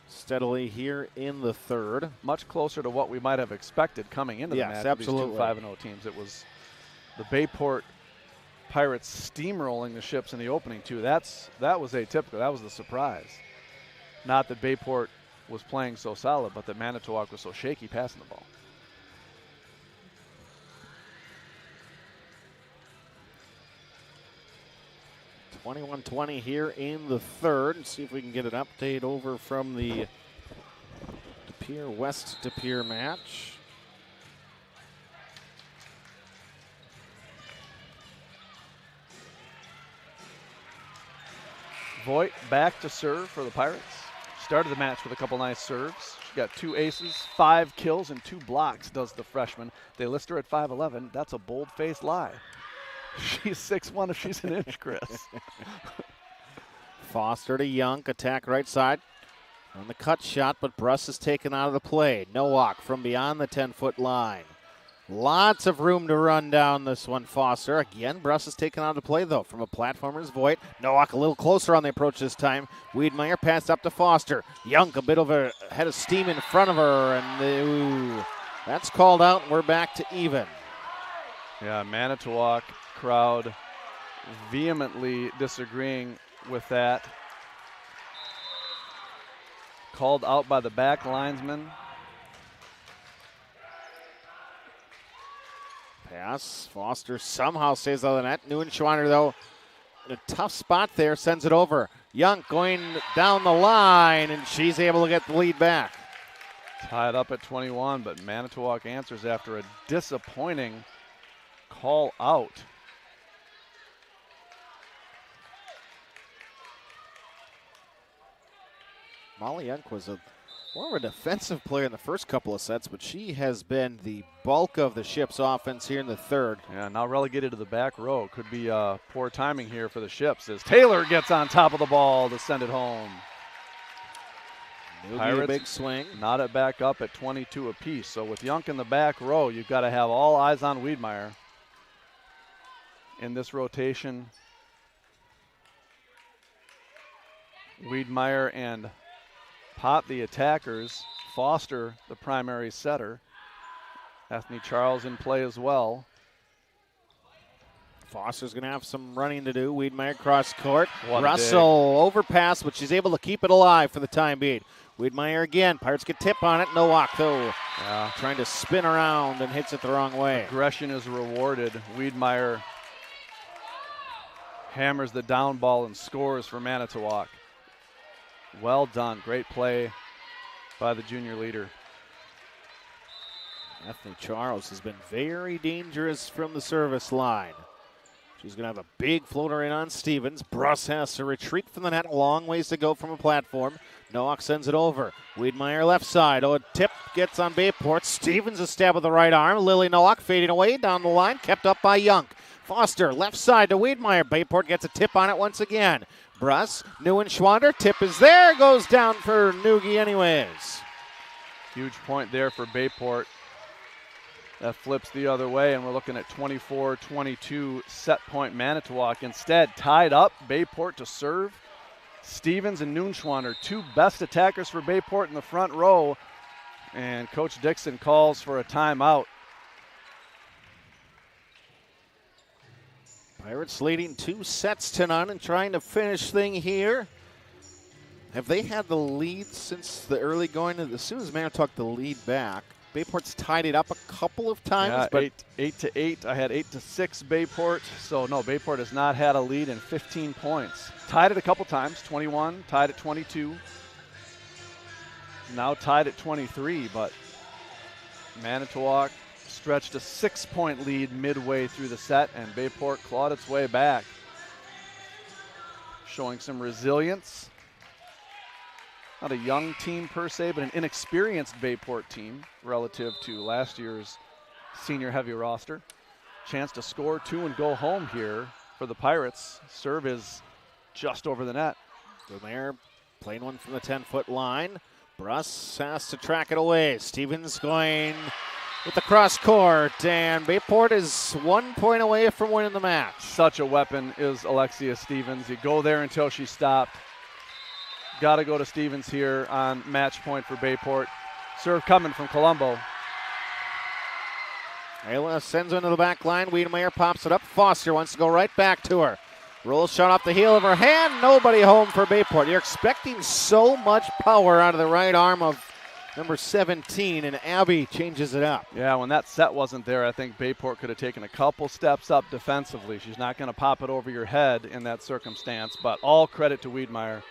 steadily here in the 3rd. Much closer to what we might have expected coming into the match. Yes, absolutely. These 2 5-0 teams. It was the Bayport Pirates steamrolling the Ships in the opening 2. That was atypical. That was the surprise. Not that Bayport was playing so solid, but that Manitowoc was so shaky passing the ball. (21-20) here in the 3rd. See if we can get an update over from the Pier West De Pere match. Voigt back to serve for the Pirates. Started the match with a couple nice serves. She got 2 aces, 5 kills, and 2 blocks, does the freshman. They list her at 5'11". That's a bold-faced lie. She's 6'1" if she's an inch, Chris. Foster to Young, attack right side on the cut shot, but Bruss is taken out of the play. Nowak from beyond the 10-foot line. Lots of room to run down this one, Foster. Again, Bruss is taken out of the play, though, from a platformer's Voigt. Nowak a little closer on the approach this time. Wiedmeyer passed up to Foster. Young a bit of a head of steam in front of her, and that's called out, and we're back to even. Yeah, Manitowoc crowd vehemently disagreeing with that. Called out by the back linesman. Pass. Foster somehow stays out of the net. Neuenschwander, though, in a tough spot there, sends it over. Young going down the line, and she's able to get the lead back. Tied up at 21, but Manitowoc answers after a disappointing call out. Molly Young was more of a defensive player in the first couple of sets, but she has been the bulk of the Ships offense here in the third. Yeah, now relegated to the back row. Could be poor timing here for the Ships as Taylor gets on top of the ball to send it home. Pirates, big swing. Not at back up at 22 apiece. So with Young in the back row, you've got to have all eyes on Wiedmeyer in this rotation. Wiedmeyer and Pott, the attackers. Foster, the primary setter. Ethne Charles in play as well. Foster's going to have some running to do. Wiedmeyer cross court. What Russell overpass, but she's able to keep it alive for the time being. Wiedmeyer again. Pirates get tip on it. Nowak, though, trying to spin around and hits it the wrong way. Aggression is rewarded. Wiedmeyer hammers the down ball and scores for Manitowoc. Well done. Great play by the junior leader. Ethne Charles has been very dangerous from the service line. She's going to have a big floater in on Stevens. Bruss has to retreat from the net. A long ways to go from a platform. Nowak sends it over. Wiedmeyer left side. Oh, a tip gets on Bayport. Stevens a stab with the right arm. Lily Nowak fading away down the line. Kept up by Young. Foster left side to Wiedmeyer. Bayport gets a tip on it once again. Bruss, Neuenschwander. Tip is there. Goes down for Noogie anyways. Huge point there for Bayport. That flips the other way, and we're looking at 24-22 set point Manitowoc. Instead, tied up, Bayport to serve. Stevens and Neuenschwander, 2 best attackers for Bayport in the front row. And Coach Dixon calls for a timeout. Pirates leading 2 sets to none and trying to finish thing here. Have they had the lead since the early going? As soon as Manitowoc the lead back. Bayport's tied it up a couple of times. Yeah, but 8-8. I had 8-6 Bayport. So no, Bayport has not had a lead in 15 points. Tied it a couple times. 21, tied at 22. Now tied at 23, but Manitowoc stretched a 6-point lead midway through the set, and Bayport clawed its way back. Showing some resilience. Not a young team per se, but an inexperienced Bayport team relative to last year's senior heavy roster. Chance to score 2 and go home here for the Pirates. Serve is just over the net. Wiedmeyer playing one from the 10-foot line. Bruss has to track it away. Stevens going with the cross court, and Bayport is 1 point away from winning the match. Such a weapon is Alexia Stevens. You go there until she stopped. Got to go to Stevens here on match point for Bayport. Serve coming from Colombo. Ayla sends one to the back line. Wiedmeyer pops it up. Foster wants to go right back to her. Rolls shot off the heel of her hand. Nobody home for Bayport. You're expecting so much power out of the right arm of number 17, and Abby changes it up. Yeah, when that set wasn't there, I think Bayport could have taken a couple steps up defensively. She's not going to pop it over your head in that circumstance, but all credit to Wiedmeyer.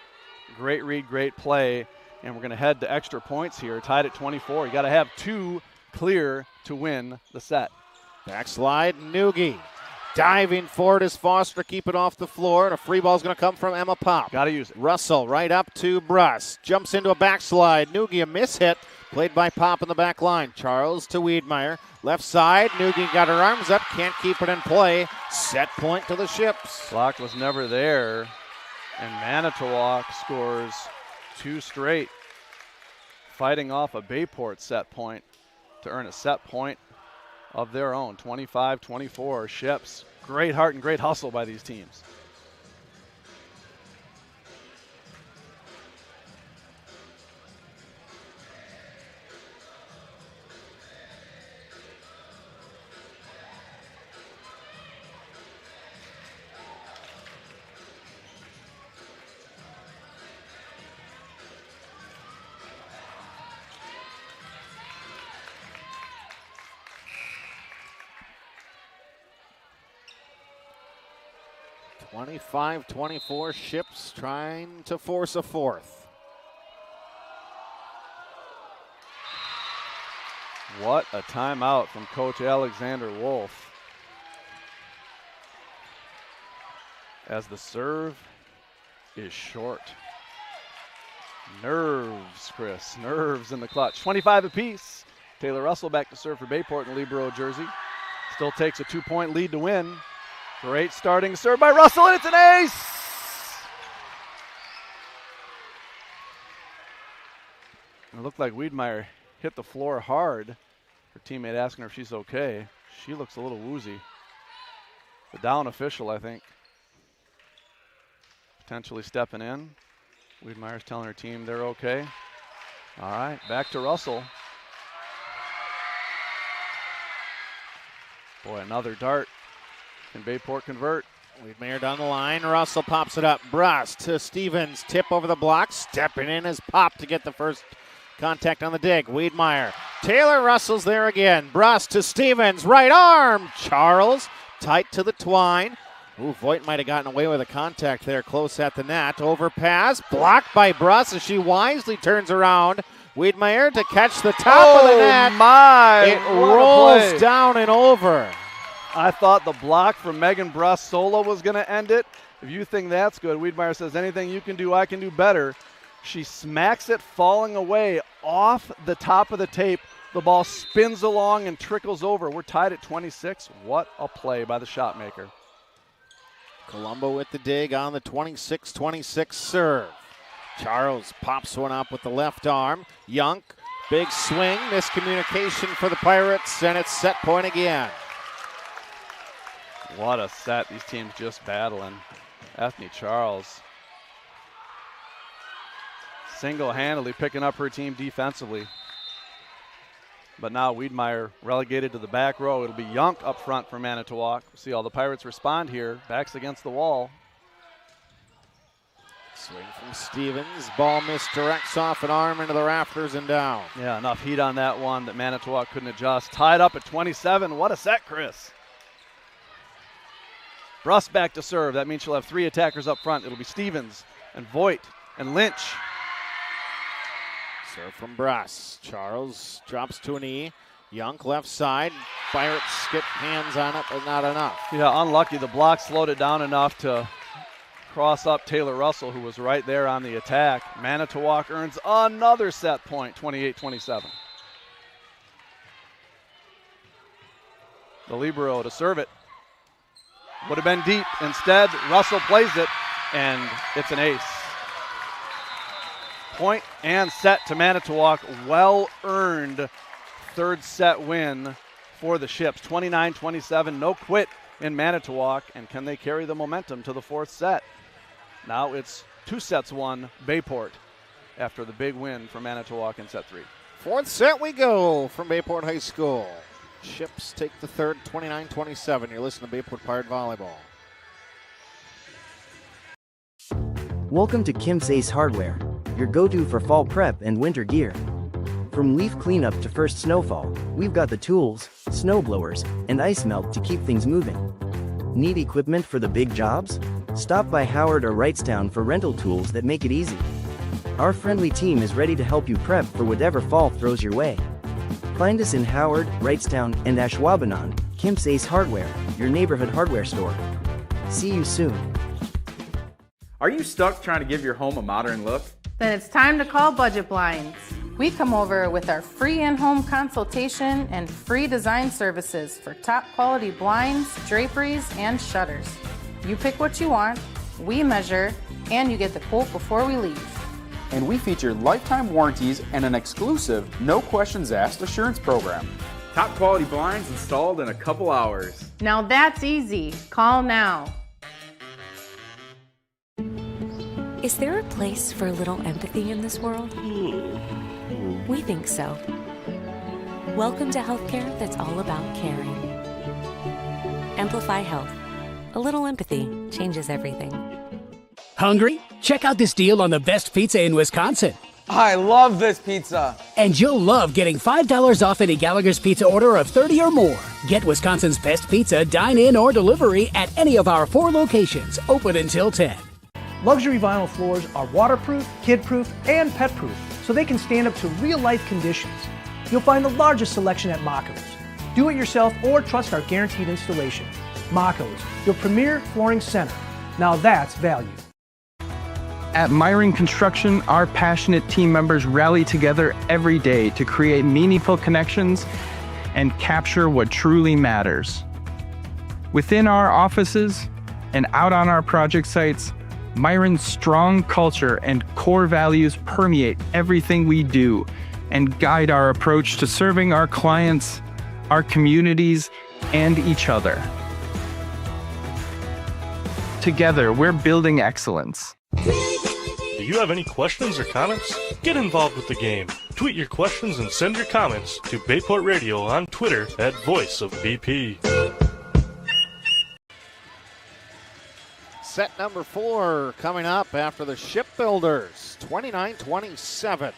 Great read, great play, And we're going to head to extra points here, tied at 24. You got to have 2 clear to win the set. Backslide, Noogie. Diving forward as Foster, keep it off the floor, and a free ball is going to come from Emma Pop. Got to use it. Russell right up to Bruss. Jumps into a backslide. Noogie, a miss hit, played by Pop in the back line. Charles to Wiedmeyer. Left side, Noogie got her arms up, can't keep it in play. Set point to the Ships. Block was never there, and Manitowoc scores 2 straight, fighting off a Bayport set point to earn a set point of their own. 25-24, Ships. Great heart and great hustle by these teams. (25-24) Ships trying to force a fourth. What a timeout from Coach Alexander Wolf. As the serve is short. Nerves, Chris. Nerves in the clutch. 25 apiece. Taylor Russell back to serve for Bayport in the libero jersey. Still takes a 2-point lead to win. Great starting serve by Russell, and it's an ace! It looked like Wiedmeyer hit the floor hard. Her teammate asking her if she's okay. She looks a little woozy. The down official, I think, potentially stepping in. Wiedmeyer's telling her team they're okay. All right, back to Russell. Boy, another dart. Can Bayport convert? Wiedmeyer down the line. Russell pops it up. Bruss to Stevens. Tip over the block. Stepping in as Pop to get the first contact on the dig. Wiedmeyer. Taylor Russell's there again. Bruss to Stevens. Right arm. Charles tight to the twine. Ooh, Voigt might have gotten away with a contact there close at the net. Overpass. Blocked by Bruss as she wisely turns around. Wiedmeyer to catch the top of the net. My! It rolls down and over. I thought the block from Megan Bruss solo was going to end it. If you think that's good, Wiedmeyer says, anything you can do, I can do better. She smacks it falling away off the top of the tape. The ball spins along and trickles over. We're tied at 26. What a play by the shot maker. Colombo with the dig on the 26-26 serve. Charles pops one up with the left arm. Young, big swing, miscommunication for the Pirates, and it's set point again. What a set. These teams just battling. Ethne Charles single-handedly picking up her team defensively. But now Wiedmeyer relegated to the back row. It'll be Yunk up front for Manitowoc. We'll see all the Pirates respond here. Backs against the wall. Swing from Stevens. Ball misdirects off an arm into the rafters and down. Yeah, enough heat on that one that Manitowoc couldn't adjust. Tied up at 27. What a set, Chris. Bruss back to serve. That means she'll have 3 attackers up front. It'll be Stevens and Voigt and Lynch. Serve from Bruss. Charles drops to a knee. Young left side. Pirates get hands on it, but not enough. Yeah, unlucky. The block slowed it down enough to cross up Taylor Russell, who was right there on the attack. Manitowoc earns another set point, 28-27. The libero to serve it. Would have been deep. Instead, Russell plays it, and it's an ace. Point and set to Manitowoc. Well-earned third set win for the Ships. 29-27, no quit in Manitowoc. And can they carry the momentum to the fourth set? Now it's 2-1 Bayport after the big win for Manitowoc in set 3. Fourth set we go from Bayport High School. Ships take the third, 29-27. You're listening to Bayport Pirate Volleyball. Welcome to Kim's Ace Hardware, your go-to for fall prep and winter gear. From leaf cleanup to first snowfall, we've got the tools, snow blowers, and ice melt to keep things moving. Need equipment for the big jobs? Stop by Howard or Wrightstown for rental tools that make it easy. Our friendly team is ready to help you prep for whatever fall throws your way. Find us in Howard, Wrightstown, and Ashwaubenon. Kemp's Ace Hardware, your neighborhood hardware store. See you soon. Are you stuck trying to give your home a modern look? Then it's time to call Budget Blinds. We come over with our free in-home consultation and free design services for top quality blinds, draperies, and shutters. You pick what you want, we measure, and you get the quote before we leave. And we feature lifetime warranties and an exclusive, no questions asked assurance program. Top quality blinds installed in a couple hours. Now that's easy. Call now. Is there a place for a little empathy in this world? We think so. Welcome to healthcare that's all about caring. Amplify Health. A little empathy changes everything. Hungry? Check out this deal on the best pizza in Wisconsin. I love this pizza. And you'll love getting $5 off any Gallagher's Pizza order of 30 or more. Get Wisconsin's best pizza, dine-in or delivery at any of our 4 locations, open until 10. Luxury vinyl floors are waterproof, kid-proof, and pet-proof, so they can stand up to real-life conditions. You'll find the largest selection at Mako's. Do it yourself or trust our guaranteed installation. Mako's, your premier flooring center. Now that's value. At Myron Construction, our passionate team members rally together every day to create meaningful connections and capture what truly matters. Within our offices and out on our project sites, Myron's strong culture and core values permeate everything we do and guide our approach to serving our clients, our communities, and each other. Together, we're building excellence. Do you have any questions or comments? Get involved with the game. Tweet your questions and send your comments to Bayport Radio on Twitter at Voice of BP. Set number 4 coming up after the Shipbuilders, 29-27.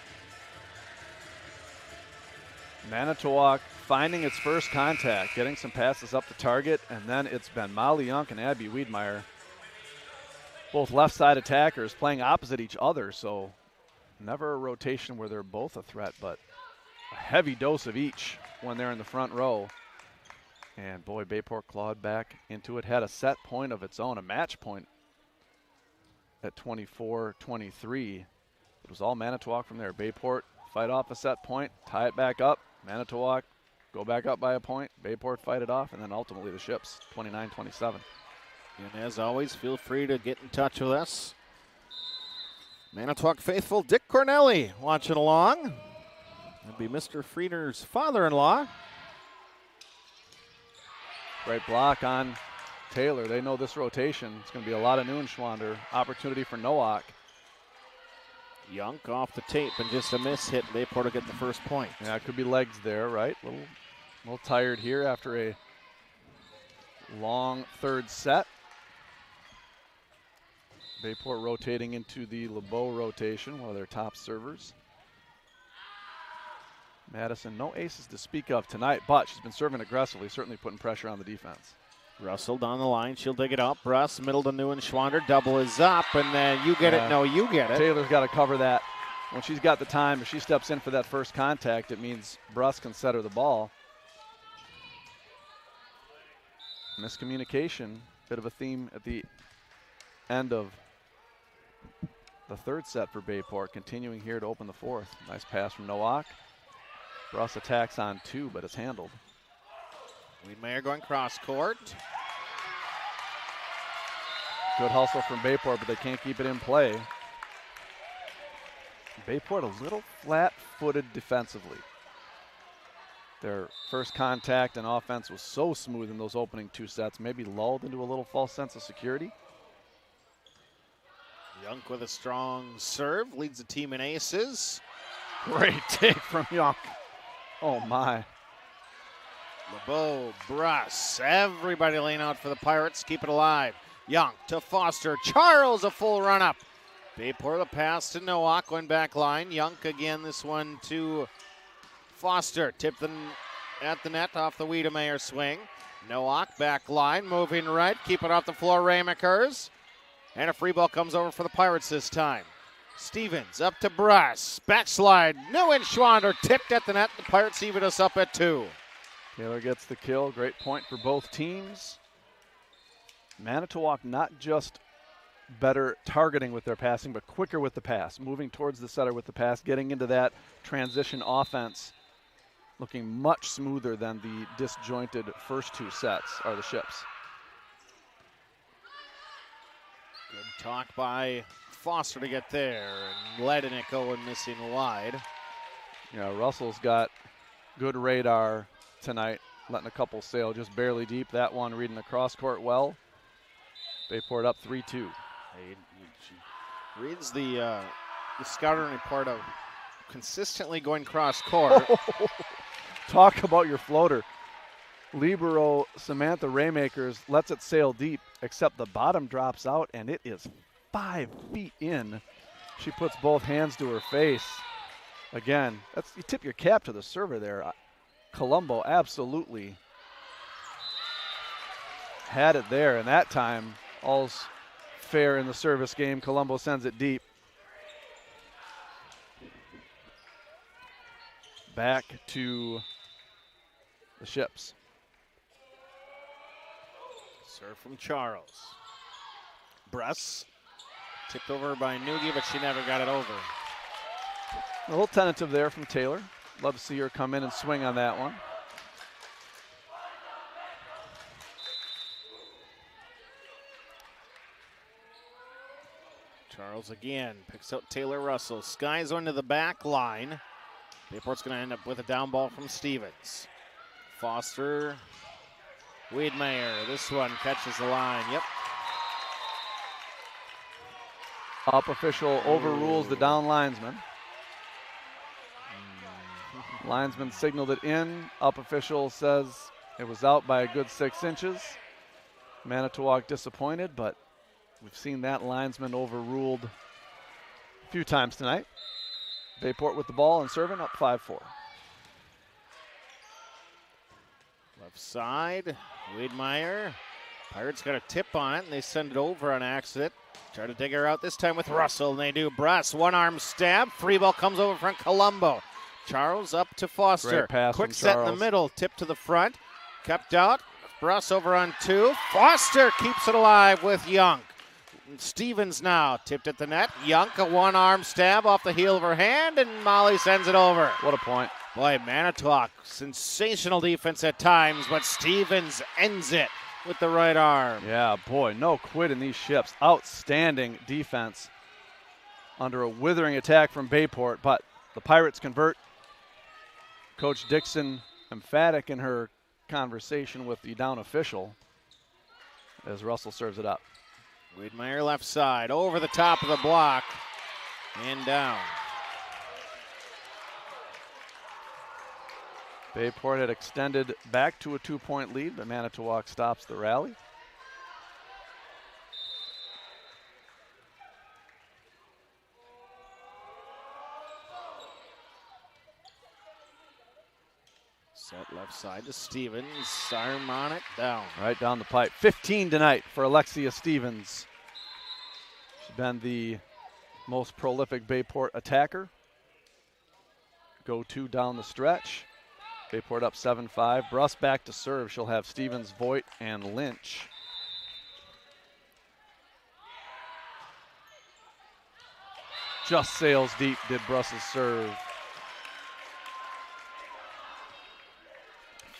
Manitowoc finding its first contact, getting some passes up the target, and then it's been Molly Young and Abby Wiedmeyer. Both left side attackers playing opposite each other, so never a rotation where they're both a threat, but a heavy dose of each when they're in the front row. And boy, Bayport clawed back into it, had a set point of its own, a match point at 24-23. It was all Manitowoc from there. Bayport fight off a set point, tie it back up. Manitowoc go back up by a point. Bayport fight it off, and then ultimately the Ships, 29-27. And as always, feel free to get in touch with us. Manitowoc faithful Dick Cornelli watching along. That'd be Mr. Frieder's father-in-law. Great block on Taylor. They know this rotation. It's going to be a lot of Neuenschwander. Opportunity for Nowak. Young off the tape and just a miss hit. Bayport will get the first point. Yeah, it could be legs there, right? A little tired here after a long third set. Bayport rotating into the LeBeau rotation, one of their top servers. Madison, no aces to speak of tonight, but she's been serving aggressively, certainly putting pressure on the defense. Russell down the line, she'll dig it up. Bruss, middle to Neuenschwander, double is up, and then you get it, no, you get it. Taylor's got to cover that. When she's got the time, if she steps in for that first contact, it means Bruss can set her the ball. Miscommunication, bit of a theme at the end of the third set for Bayport, continuing here to open the fourth. Nice pass from Nowak. Bruss attacks on 2, but it's handled. Wiedmeyer going cross court. Good hustle from Bayport, but they can't keep it in play. Bayport a little flat-footed defensively. Their first contact and offense was so smooth in those opening 2 sets, maybe lulled into a little false sense of security. Young with a strong serve, leads the team in aces. Great take from Young. Oh my. LeBeau, Bruss, everybody laying out for the Pirates, keep it alive. Young to Foster, Charles a full run up. Bayport the pass to Nowak, going back line. Young again, this one to Foster, tipped at the net off the Wiedemeyer swing. Nowak back line, moving right, keep it off the floor, Ray McCurs. And a free ball comes over for the Pirates this time. Stevens up to Bruss. Backslide. No in Schwander. Tipped at the net. The Pirates even us up at 2. Taylor gets the kill. Great point for both teams. Manitowoc not just better targeting with their passing, but quicker with the pass. Moving towards the setter with the pass. Getting into that transition offense. Looking much smoother than the disjointed first 2 sets are the Ships. Good talk by Foster to get there, and letting it go and missing wide. Yeah, Russell's got good radar tonight, letting a couple sail just barely deep. That one reading the cross court well. Bayport up 3-2. She reads the scouting report of consistently going cross court. Talk about your floater. Libero Samantha Raymakers lets it sail deep, except the bottom drops out, and it is 5 feet in. She puts both hands to her face. Again, you tip your cap to the server there. Colombo absolutely had it there, and that time all's fair in the service game. Colombo sends it deep. Back to the Ships. Serve from Charles. Bruss tipped over by Noogie, but she never got it over. A little tentative there from Taylor. Love to see her come in and swing on that one. Charles again picks out Taylor Russell. Skies onto the back line. Bayport's going to end up with a down ball from Stevens. Foster. Wiedmeyer. This one catches the line. Yep. Up official overrules the down linesman. Linesman signaled it in. Up official says it was out by a good 6 inches. Manitowoc disappointed, but we've seen that linesman overruled a few times tonight. Bayport with the ball and serving up 5-4. Left side, Wiedmeyer. Pirates got a tip on it, and they send it over on accident. Try to dig her out this time with Russell, and they do. Bruss, one-arm stab. Free ball comes over front, Colombo. Charles up to Foster. Great pass Quick from set in the Charles. middle, tip to the front. Kept out. Bruss over on 2. Foster keeps it alive with Young. Stevens now tipped at the net. Young, a one-arm stab off the heel of her hand, and Molly sends it over. What a point. Boy, Manitowoc, sensational defense at times, but Stevens ends it with the right arm. Yeah, boy, no quit in these Ships. Outstanding defense under a withering attack from Bayport, but the Pirates convert. Coach Dixon emphatic in her conversation with the down official as Russell serves it up. Wiedmeyer left side, over the top of the block, and down. Bayport had extended back to a 2-point lead, but Manitowoc stops the rally. Set left side to Stevens. Arm on it, down. Right down the pipe. 15 tonight for Alexia Stevens. She's been the most prolific Bayport attacker. Go-to down the stretch. Bayport up 7-5. Bruss back to serve. She'll have Stevens, Voigt, and Lynch. Just sails deep did Bruss's serve.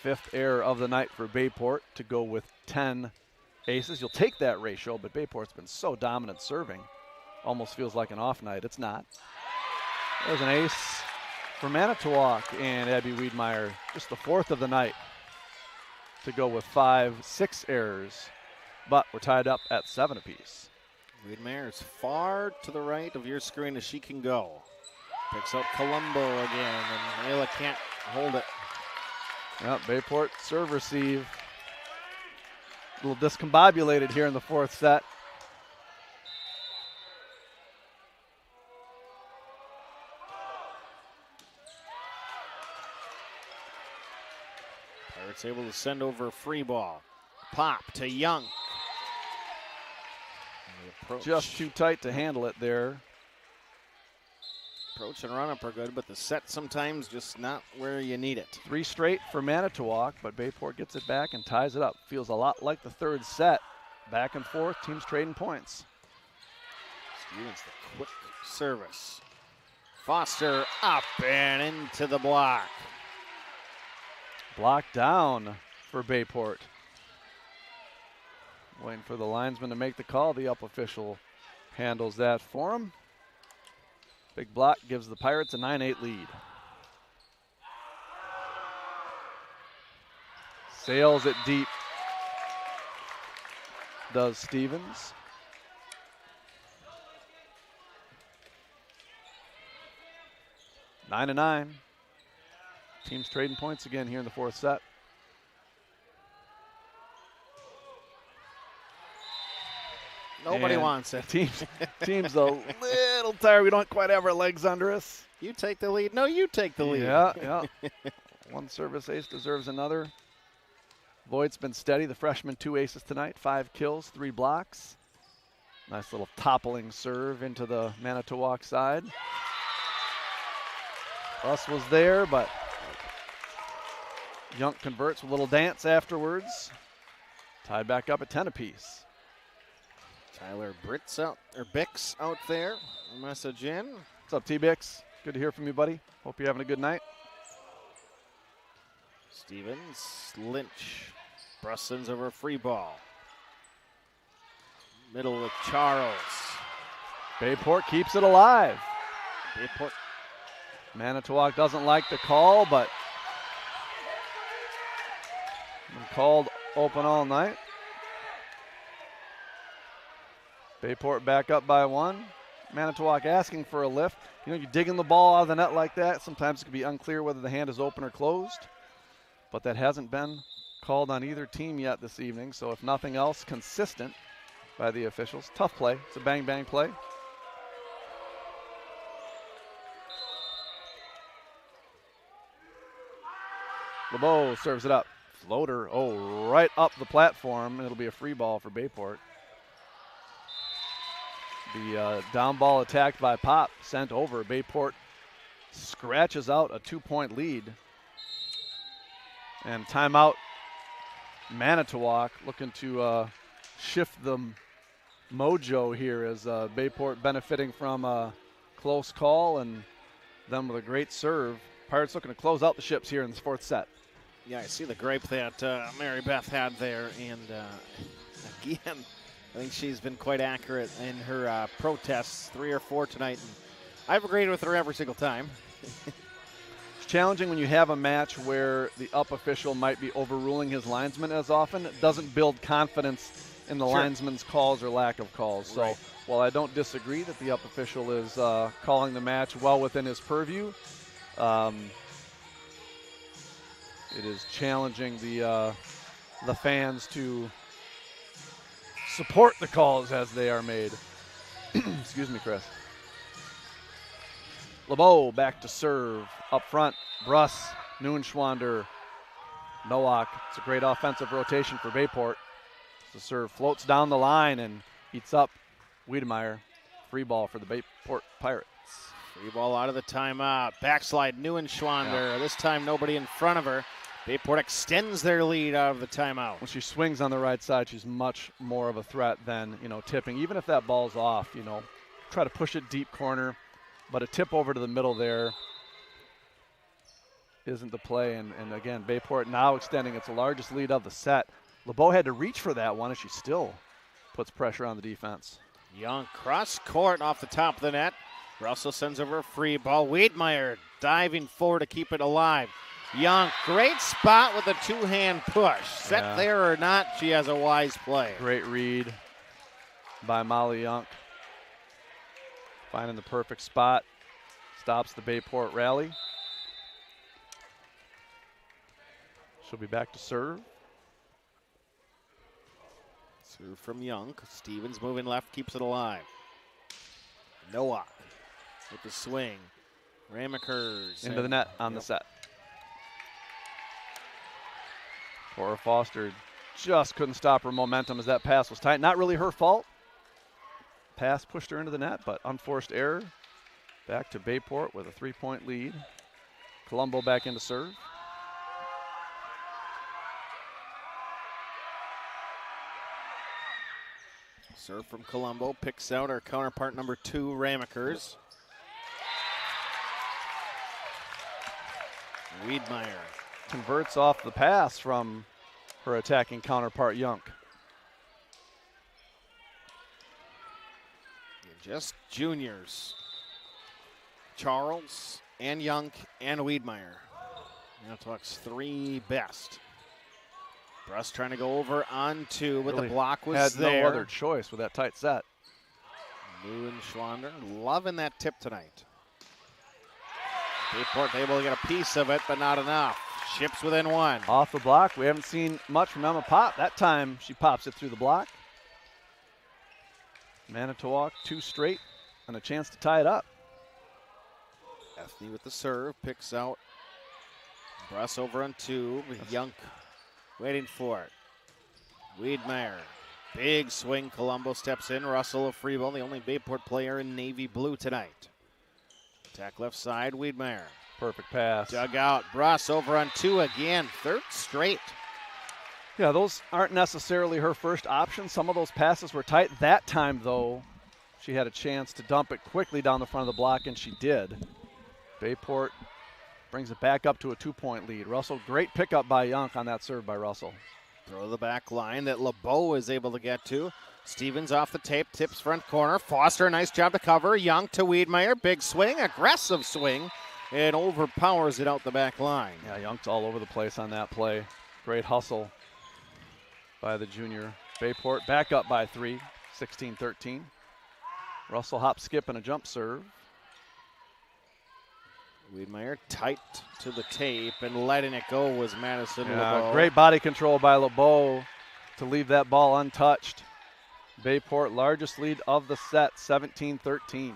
5th error of the night for Bayport to go with 10 aces. You'll take that ratio, but Bayport's been so dominant serving. Almost feels like an off night. It's not. There's an ace for Manitowoc and Abby Wiedmeyer. Just the 4th of the night to go with 6 errors. But we're tied up at 7 apiece. Wiedmeyer is far to the right of your screen as she can go. Picks up Colombo again, and Ayla can't hold it. Yep, Bayport serve receive. A little discombobulated here in the 4th set. Pirates able to send over a free ball. Pop to Young. Just too tight to handle it there. Approach and run up are good, but the set sometimes just not where you need it. 3 straight for Manitowoc, but Bayport gets it back and ties it up. Feels a lot like the third set. Back and forth, teams trading points. Stevens, the quick service. Foster up and into the block. Block down for Bayport. Waiting for the linesman to make the call. The up official handles that for him. Big block gives the Pirates a 9-8 lead. Sails it deep, does Stevens. Nine to 9. Teams trading points again here in the fourth set. Nobody wants it. Team's a little tired. We don't quite have our legs under us. You take the lead. No, you take the lead. Yeah. One service ace deserves another. Voigt's been steady. The freshman 2 aces tonight. 5 kills, 3 blocks. Nice little toppling serve into the Manitowoc side. Russ was there, but Young converts with a little dance afterwards. Tied back up at 10 apiece. Tyler Bix out there. Message in. What's up, T-Bix? Good to hear from you, buddy. Hope you're having a good night. Stevens, Lynch. Brussons over a free ball. Middle with Charles. Bayport keeps it alive. Bayport. Manitowoc doesn't like the call, but been called open all night. Bayport back up by 1. Manitowoc asking for a lift. You know, you're digging the ball out of the net like that. Sometimes it can be unclear whether the hand is open or closed. But that hasn't been called on either team yet this evening. So if nothing else, consistent by the officials. Tough play. It's a bang-bang play. LeBeau serves it up. Floater, right up the platform, and it'll be a free ball for Bayport. The down ball attacked by Pop, sent over. Bayport scratches out a 2-point lead. And timeout, Manitowoc looking to shift the mojo here as Bayport benefiting from a close call and them with a great serve. Pirates looking to close out the ships here in this fourth set. Yeah, I see the grape that Mary Beth had there, and again, I think she's been quite accurate in her protests, 3 or 4 tonight, and I've agreed with her every single time. It's challenging when you have a match where the up official might be overruling his linesman as often. It doesn't build confidence in the linesman's calls or lack of calls. So while I don't disagree that the up official is calling the match well within his purview, it is challenging the fans to support the calls as they are made. Excuse me, Chris. LeBeau back to serve. Up front, Bruss, Neuenschwander, Nowak. It's a great offensive rotation for Bayport. The serve floats down the line and eats up Wiedemeyer. Free ball for the Bayport Pirates. Free ball out of the timeout. Backslide Neuenschwander. This time nobody in front of her. Bayport extends their lead out of the timeout. When she swings on the right side, she's much more of a threat than, tipping. Even if that ball's off, try to push it deep corner. But a tip over to the middle there isn't the play. And again, Bayport now extending its largest lead of the set. LeBeau had to reach for that one, and she still puts pressure on the defense. Young cross court off the top of the net. Russell sends over a free ball. Wiedemeyer diving forward to keep it alive. Young, great spot with a 2-hand push. Set there or not, she has a wise play. Great read by Molly Young. Finding the perfect spot. Stops the Bayport rally. She'll be back to serve. Serve from Young. Stevens moving left, keeps it alive. Nowak with the swing. Ramekers. Into the net on the set. Cora Foster just couldn't stop her momentum as that pass was tight. Not really her fault. Pass pushed her into the net, but unforced error. Back to Bayport with a 3-point lead. Colombo back into serve. Serve from Colombo, picks out our counterpart number 2, Ramekers. Wiedmeyer converts off the pass from her attacking counterpart, Yunk. Just juniors. Charles and Yunk and Wiedmeyer. Manitowoc's 3 best. Bruss trying to go over on 2, but Really the block was had there. no other choice with that tight set. New and Schlander loving that tip tonight. Bayport able to get a piece of it, but not enough. Ships within 1. Off the block. We haven't seen much from Emma Pop. That time she pops it through the block. Manitowoc 2 straight and a chance to tie it up. Ethne with the serve, picks out. Bruss over on 2. Yunk waiting for it. Wiedmeyer, big swing. Colombo steps in. Russell of free ball, the only Bayport player in navy blue tonight. Attack left side, Wiedmeyer. Perfect pass. Dug out. Bruss over on 2 again. 3rd straight. Yeah, those aren't necessarily her first option. Some of those passes were tight. That time, though, she had a chance to dump it quickly down the front of the block, and she did. Bayport brings it back up to a 2-point lead. Russell, great pickup by Yunk on that serve by Russell. Throw to the back line that LeBeau is able to get to. Stevens off the tape, tips front corner. Foster, nice job to cover. Young to Wiedmeyer, big swing, aggressive swing, and overpowers it out the back line. Yeah, Young's all over the place on that play. Great hustle by the junior. Bayport back up by 3, 16-13. Russell hop, skip, and a jump serve. Wiedmeyer tight to the tape, and letting it go was Madison LeBeau. Great body control by LeBeau to leave that ball untouched. Bayport largest lead of the set, 17-13.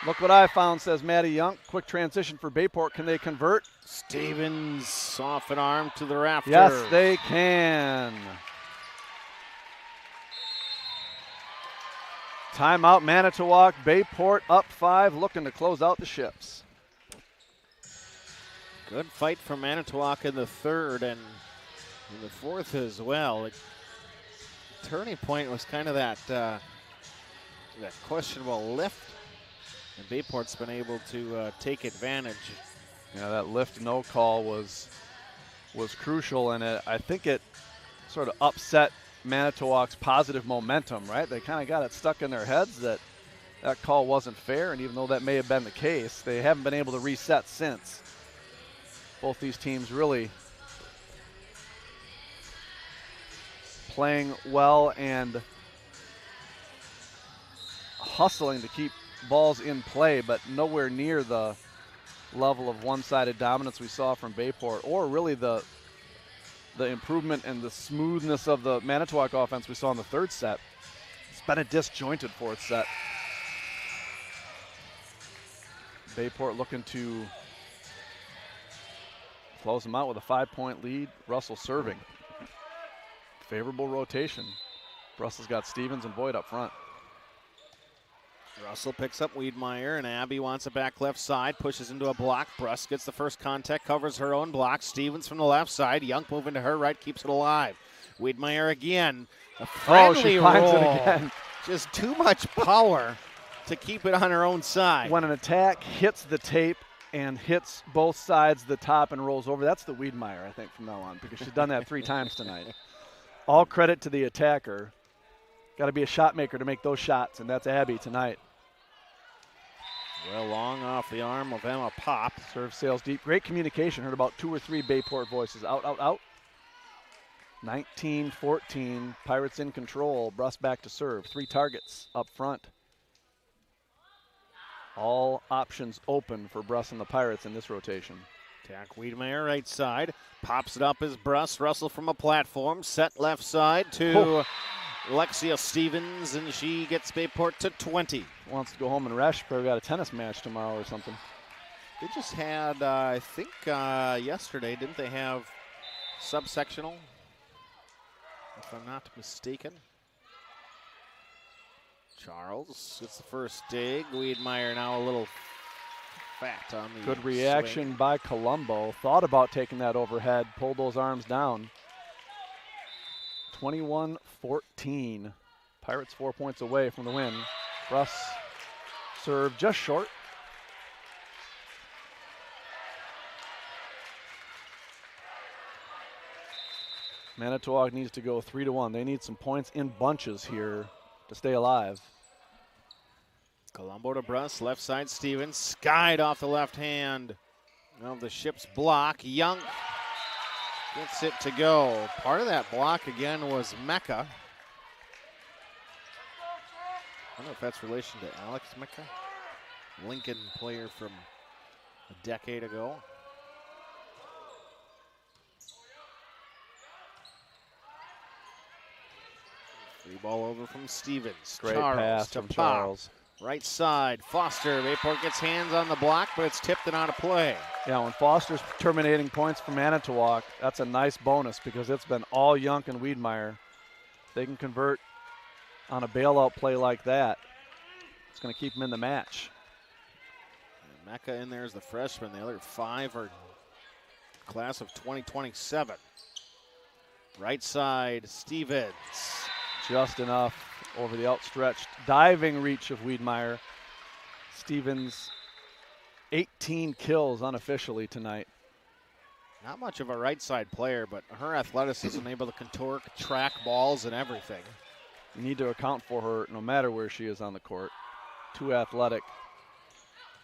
Look what I found, says Maddie Young. Quick transition for Bayport. Can they convert? Stevens off an arm to the rafters. Yes, they can. Timeout, Manitowoc. Bayport up 5, looking to close out the ships. Good fight from Manitowoc in the 3rd and in the 4th as well. The turning point was kind of that questionable lift, and Bayport's been able to take advantage. Yeah, that lift no call was crucial, and I think it sort of upset Manitowoc's positive momentum, right? They kind of got it stuck in their heads that call wasn't fair, and even though that may have been the case, they haven't been able to reset since. Both these teams really playing well and hustling to keep balls in play, but nowhere near the level of one-sided dominance we saw from Bayport, or really the improvement and the smoothness of the Manitowoc offense we saw in the 3rd set. It's been a disjointed 4th set. Bayport looking to close them out with a 5-point lead. Russell serving. Favorable rotation. Russell's got Stevens and Boyd up front. Russell picks up Wiedmeyer, and Abby wants it back left side, pushes into a block. Bruss gets the first contact, covers her own block. Stevens from the left side. Young moving to her right, keeps it alive. Wiedmeyer again. A friendly she finds roll. it again. Just too much power to keep it on her own side. When an attack hits the tape and hits both sides, the top, and rolls over, that's the Wiedmeyer, I think, from now on, because she's done that 3 times tonight. All credit to the attacker. Got to be a shot maker to make those shots, and that's Abby tonight. Well, long off the arm of Emma Pop. Serve sails deep. Great communication. Heard about 2 or 3 Bayport voices. Out, out, out. 19-14. Pirates in control. Bruss back to serve. 3 targets up front. All options open for Bruss and the Pirates in this rotation. Attack Wiedmeyer right side. Pops it up as Bruss. Russell from a platform. Set left side to Lexia Stevens, and she gets Bayport to 20. Wants to go home and rest. Probably got a tennis match tomorrow or something. They just had, I think yesterday, didn't they have subsectional? if I'm not mistaken. Charles gets the first dig. Wiedmeyer now a little fat on the Good reaction swing. by Colombo. Thought about taking that overhead, pulled those arms down. 21-14. Pirates 4 points away from the win. Russ served just short. Manitowoc needs to go 3-1. They need some points in bunches here to stay alive. Colombo to Bruss, left side Stevens, skied off the left hand of the Ship's block. Young gets it to go. Part of that block again was Mecca. I don't know if that's relation to Alex Mecca, Lincoln player from a decade ago. Free ball over from Stevens. Great Charles pass to from Pop. Charles. Right side, Foster. Bayport gets hands on the block, but it's tipped and out of play. Yeah, when Foster's terminating points for Manitowoc, that's a nice bonus because it's been all Yunk and Wiedmeyer. They can convert on a bailout play like that. It's going to keep them in the match. And Mecca in there is the freshman. The other 5 are class of 2027. Right side, Stevens. Just enough over the outstretched diving reach of Wiedmeyer. Stevens, 18 kills unofficially tonight. Not much of a right side player, but her athleticism able to contort, track balls and everything. You need to account for her no matter where she is on the court. Too athletic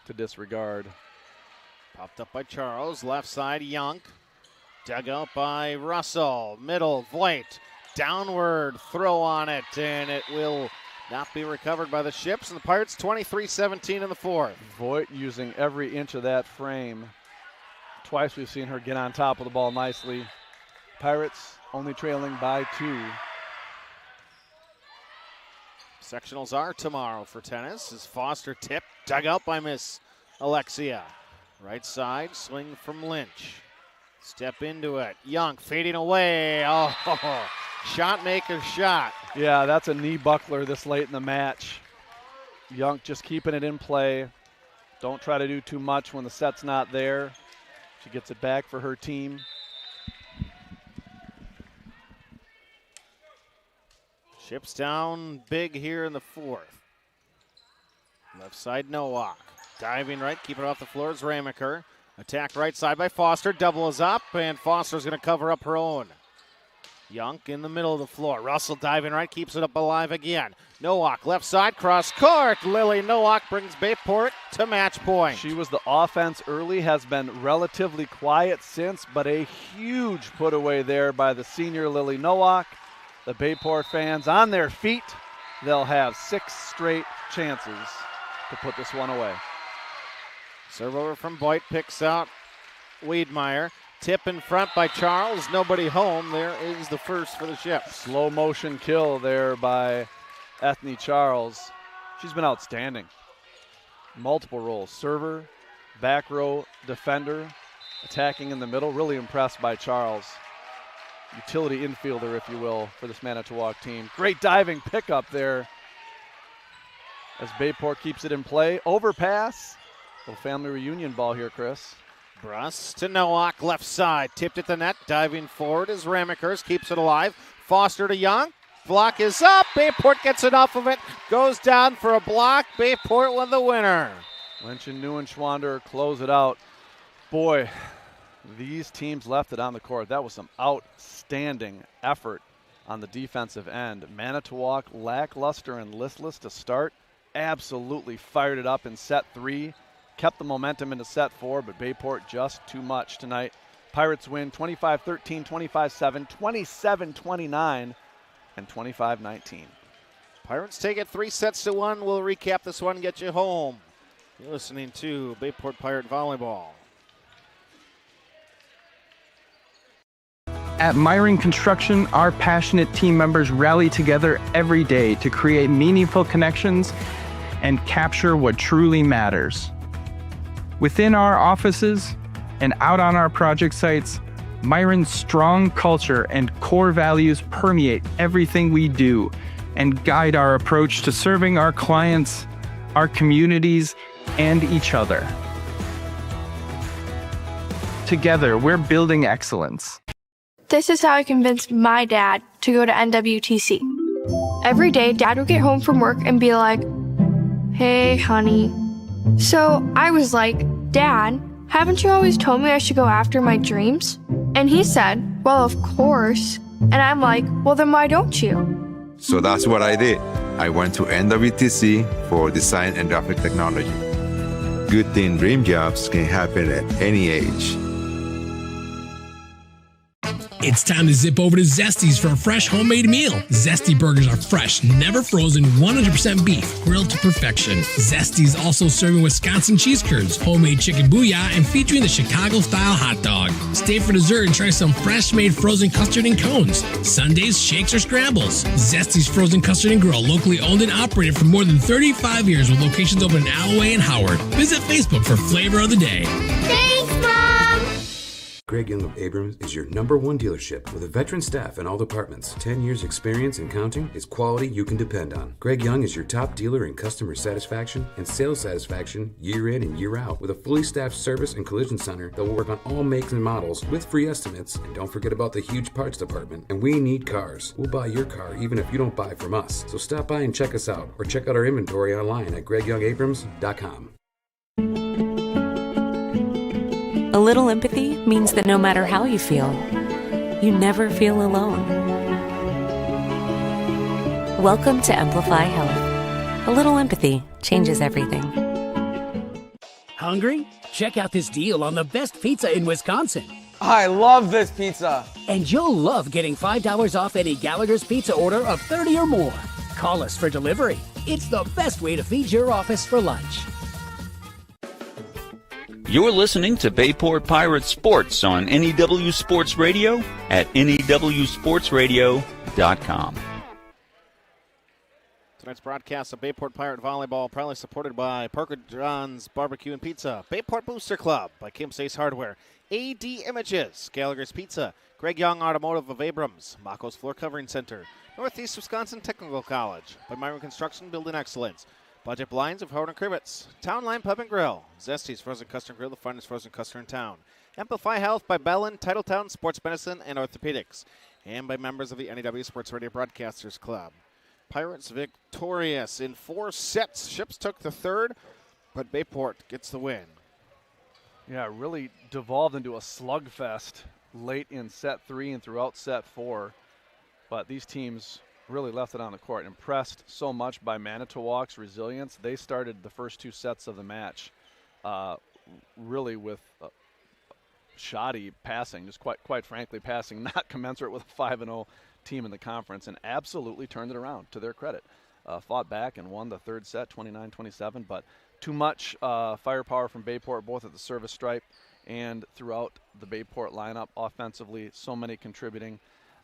to disregard. Popped up by Charles, left side Young. Dug out by Russell, middle, Voigt. Downward throw on it, and it will not be recovered by the Ships. And the Pirates 23-17 in the fourth. Voigt using every inch of that frame. Twice we've seen her get on top of the ball nicely. Pirates only trailing by 2. Sectionals are tomorrow for tennis. As Foster tipped, dug out by Miss Alexia. Right side, swing from Lynch. Step into it. Young fading away. Oh, shot maker shot. Yeah, that's a knee buckler this late in the match. Young just keeping it in play. Don't try to do too much when the set's not there. She gets it back for her team. Ships down big here in the fourth. Left side Nowak. Diving right, keep it off the floor is Ramaker. Attack right side by Foster. Double is up, and Foster's going to cover up her own. Young in the middle of the floor. Russell diving right, keeps it up alive again. Nowak left side, cross court. Lily Nowak brings Bayport to match point. She was the offense early, has been relatively quiet since, but a huge put away there by the senior Lily Nowak. The Bayport fans on their feet. They'll have 6 straight chances to put this one away. Serve over from Voigt, picks out Wiedmeyer. Tip in front by Charles, nobody home. There is the first for the Ships. Slow motion kill there by Ethne Charles. She's been outstanding. Multiple roles, server, back row, defender, attacking in the middle. Really impressed by Charles. Utility infielder, if you will, for this Manitowoc team. Great diving pickup there as Bayport keeps it in play. Overpass. Little family reunion ball here, Chris. Bruss to Nowak, left side. Tipped at the net. Diving forward is Ramekers. Keeps it alive. Foster to Young. Block is up. Bayport gets enough of it. Goes down for a block. Bayport with the winner. Lynch and Neuenschwander close it out. Boy, these teams left it on the court. That was some outstanding effort on the defensive end. Manitowoc lackluster and listless to start. Absolutely fired it up in set 3. Kept the momentum into set 4, but Bayport just too much tonight. Pirates win 25-13, 25-7, 27-29, and 25-19. Pirates take it 3-1. We'll recap this one and get you home. You're listening to Bayport Pirate Volleyball. At Myring Construction, our passionate team members rally together every day to create meaningful connections and capture what truly matters. Within our offices and out on our project sites, Myron's strong culture and core values permeate everything we do and guide our approach to serving our clients, our communities, and each other. Together, we're building excellence. This is how I convinced my dad to go to NWTC. Every day, Dad would get home from work and be like, "Hey, honey." So I was like, "Dad, haven't you always told me I should go after my dreams?" And he said, "Well, of course." And I'm like, "Well, then why don't you?" So that's what I did. I went to NWTC for design and graphic technology. Good thing dream jobs can happen at any age. It's time to zip over to Zesty's for a fresh homemade meal. Zesty burgers are fresh, never frozen, 100% beef, grilled to perfection. Zesty's also serving Wisconsin cheese curds, homemade chicken booyah, and featuring the Chicago-style hot dog. Stay for dessert and try some fresh-made frozen custard and cones. Sundays, shakes, or scrambles. Zesty's Frozen Custard and Grill, locally owned and operated for more than 35 years with locations open in Alloway and Howard. Visit Facebook for Flavor of the Day. Thanks, Mom! Greg Young of Abrams is your #1 dealership with a veteran staff in all departments. 10 years experience and counting is quality you can depend on. Greg Young is your top dealer in customer satisfaction and sales satisfaction year in and year out with a fully staffed service and collision center that will work on all makes and models with free estimates. And don't forget about the huge parts department. And we need cars. We'll buy your car even if you don't buy from us. So stop by and check us out or check out our inventory online at GregYoungAbrams.com. A little empathy means that no matter how you feel, you never feel alone. Welcome to Amplify Health. A little empathy changes everything. Hungry? Check out this deal on the best pizza in Wisconsin. I love this pizza. And you'll love getting $5 off any Gallagher's Pizza order of 30 or more. Call us for delivery. It's the best way to feed your office for lunch. You're listening to Bayport Pirates Sports on NEW Sports Radio at newsportsradio.com. Tonight's broadcast of Bayport Pirate Volleyball, proudly supported by Parker John's Barbecue and Pizza, Bayport Booster Club by Kim's Ace Hardware, AD Images, Gallagher's Pizza, Greg Young Automotive of Abrams, Mako's Floor Covering Center, Northeast Wisconsin Technical College, by Myron Construction Building Excellence, Budget Blinds of Howard and Krivitz, Town Line Pub and Grill, Zesty's Frozen Custard Grill, the finest frozen custard in town, Amplify Health by Bellin, Titletown Sports Medicine and Orthopedics, and by members of the NEW Sports Radio Broadcasters Club. Pirates victorious in 4 sets. Ships took the third, but Bayport gets the win. Yeah, it really devolved into a slugfest late in set 3 and throughout set 4. But these teams really left it on the court. Impressed so much by Manitowoc's resilience. They started the first 2 sets of the match really with shoddy passing, just quite frankly passing, not commensurate with a 5-0 team in the conference, and absolutely turned it around to their credit. Fought back and won the third set 29-27, but too much firepower from Bayport, both at the service stripe and throughout the Bayport lineup offensively. So many contributing.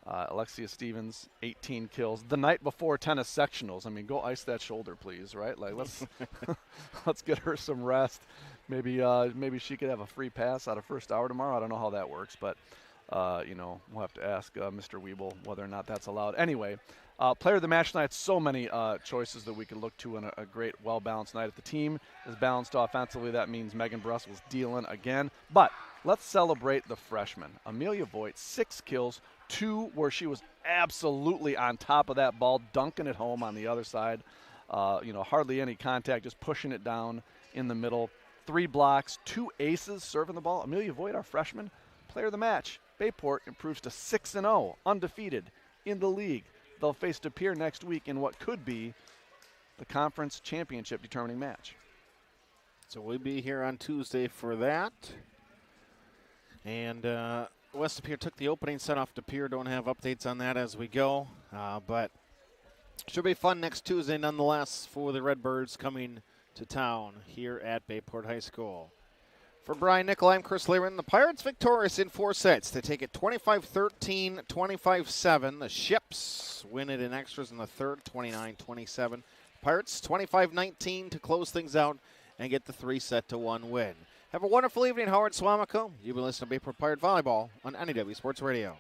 Alexia Stevens, 18 kills. The night before tennis sectionals. I mean, go ice that shoulder, please, right? Like, let's let's get her some rest. Maybe she could have a free pass out of first hour tomorrow. I don't know how that works, but we'll have to ask Mr. Wiebel whether or not that's allowed. Anyway, player of the match tonight, so many choices that we could look to in a great, well-balanced night. If the team is balanced offensively, that means Megan Brussels dealing again. But let's celebrate the freshman. Amelia Voigt, 6 kills, 2 where she was absolutely on top of that ball, dunking it home on the other side. Hardly any contact, just pushing it down in the middle. 3 blocks, 2 aces serving the ball. Amelia Voigt, our freshman, player of the match. Bayport improves to 6-0, undefeated in the league. They'll face De Pere next week in what could be the conference championship determining match. So we'll be here on Tuesday for that. And West De Pere took the opening set off De Pere. Don't have updates on that as we go. But should be fun next Tuesday nonetheless for the Redbirds coming to town here at Bayport High School. For Brian Nickel, I'm Chris Lehren. The Pirates victorious in 4 sets. They take it 25-13, 25-7. The Ships win it in extras in the third, 29-27. Pirates 25-19 to close things out and get the 3-1 win. Have a wonderful evening, Howard Swamico. You've been listening to Bayport Pirate Volleyball on NEW Sports Radio.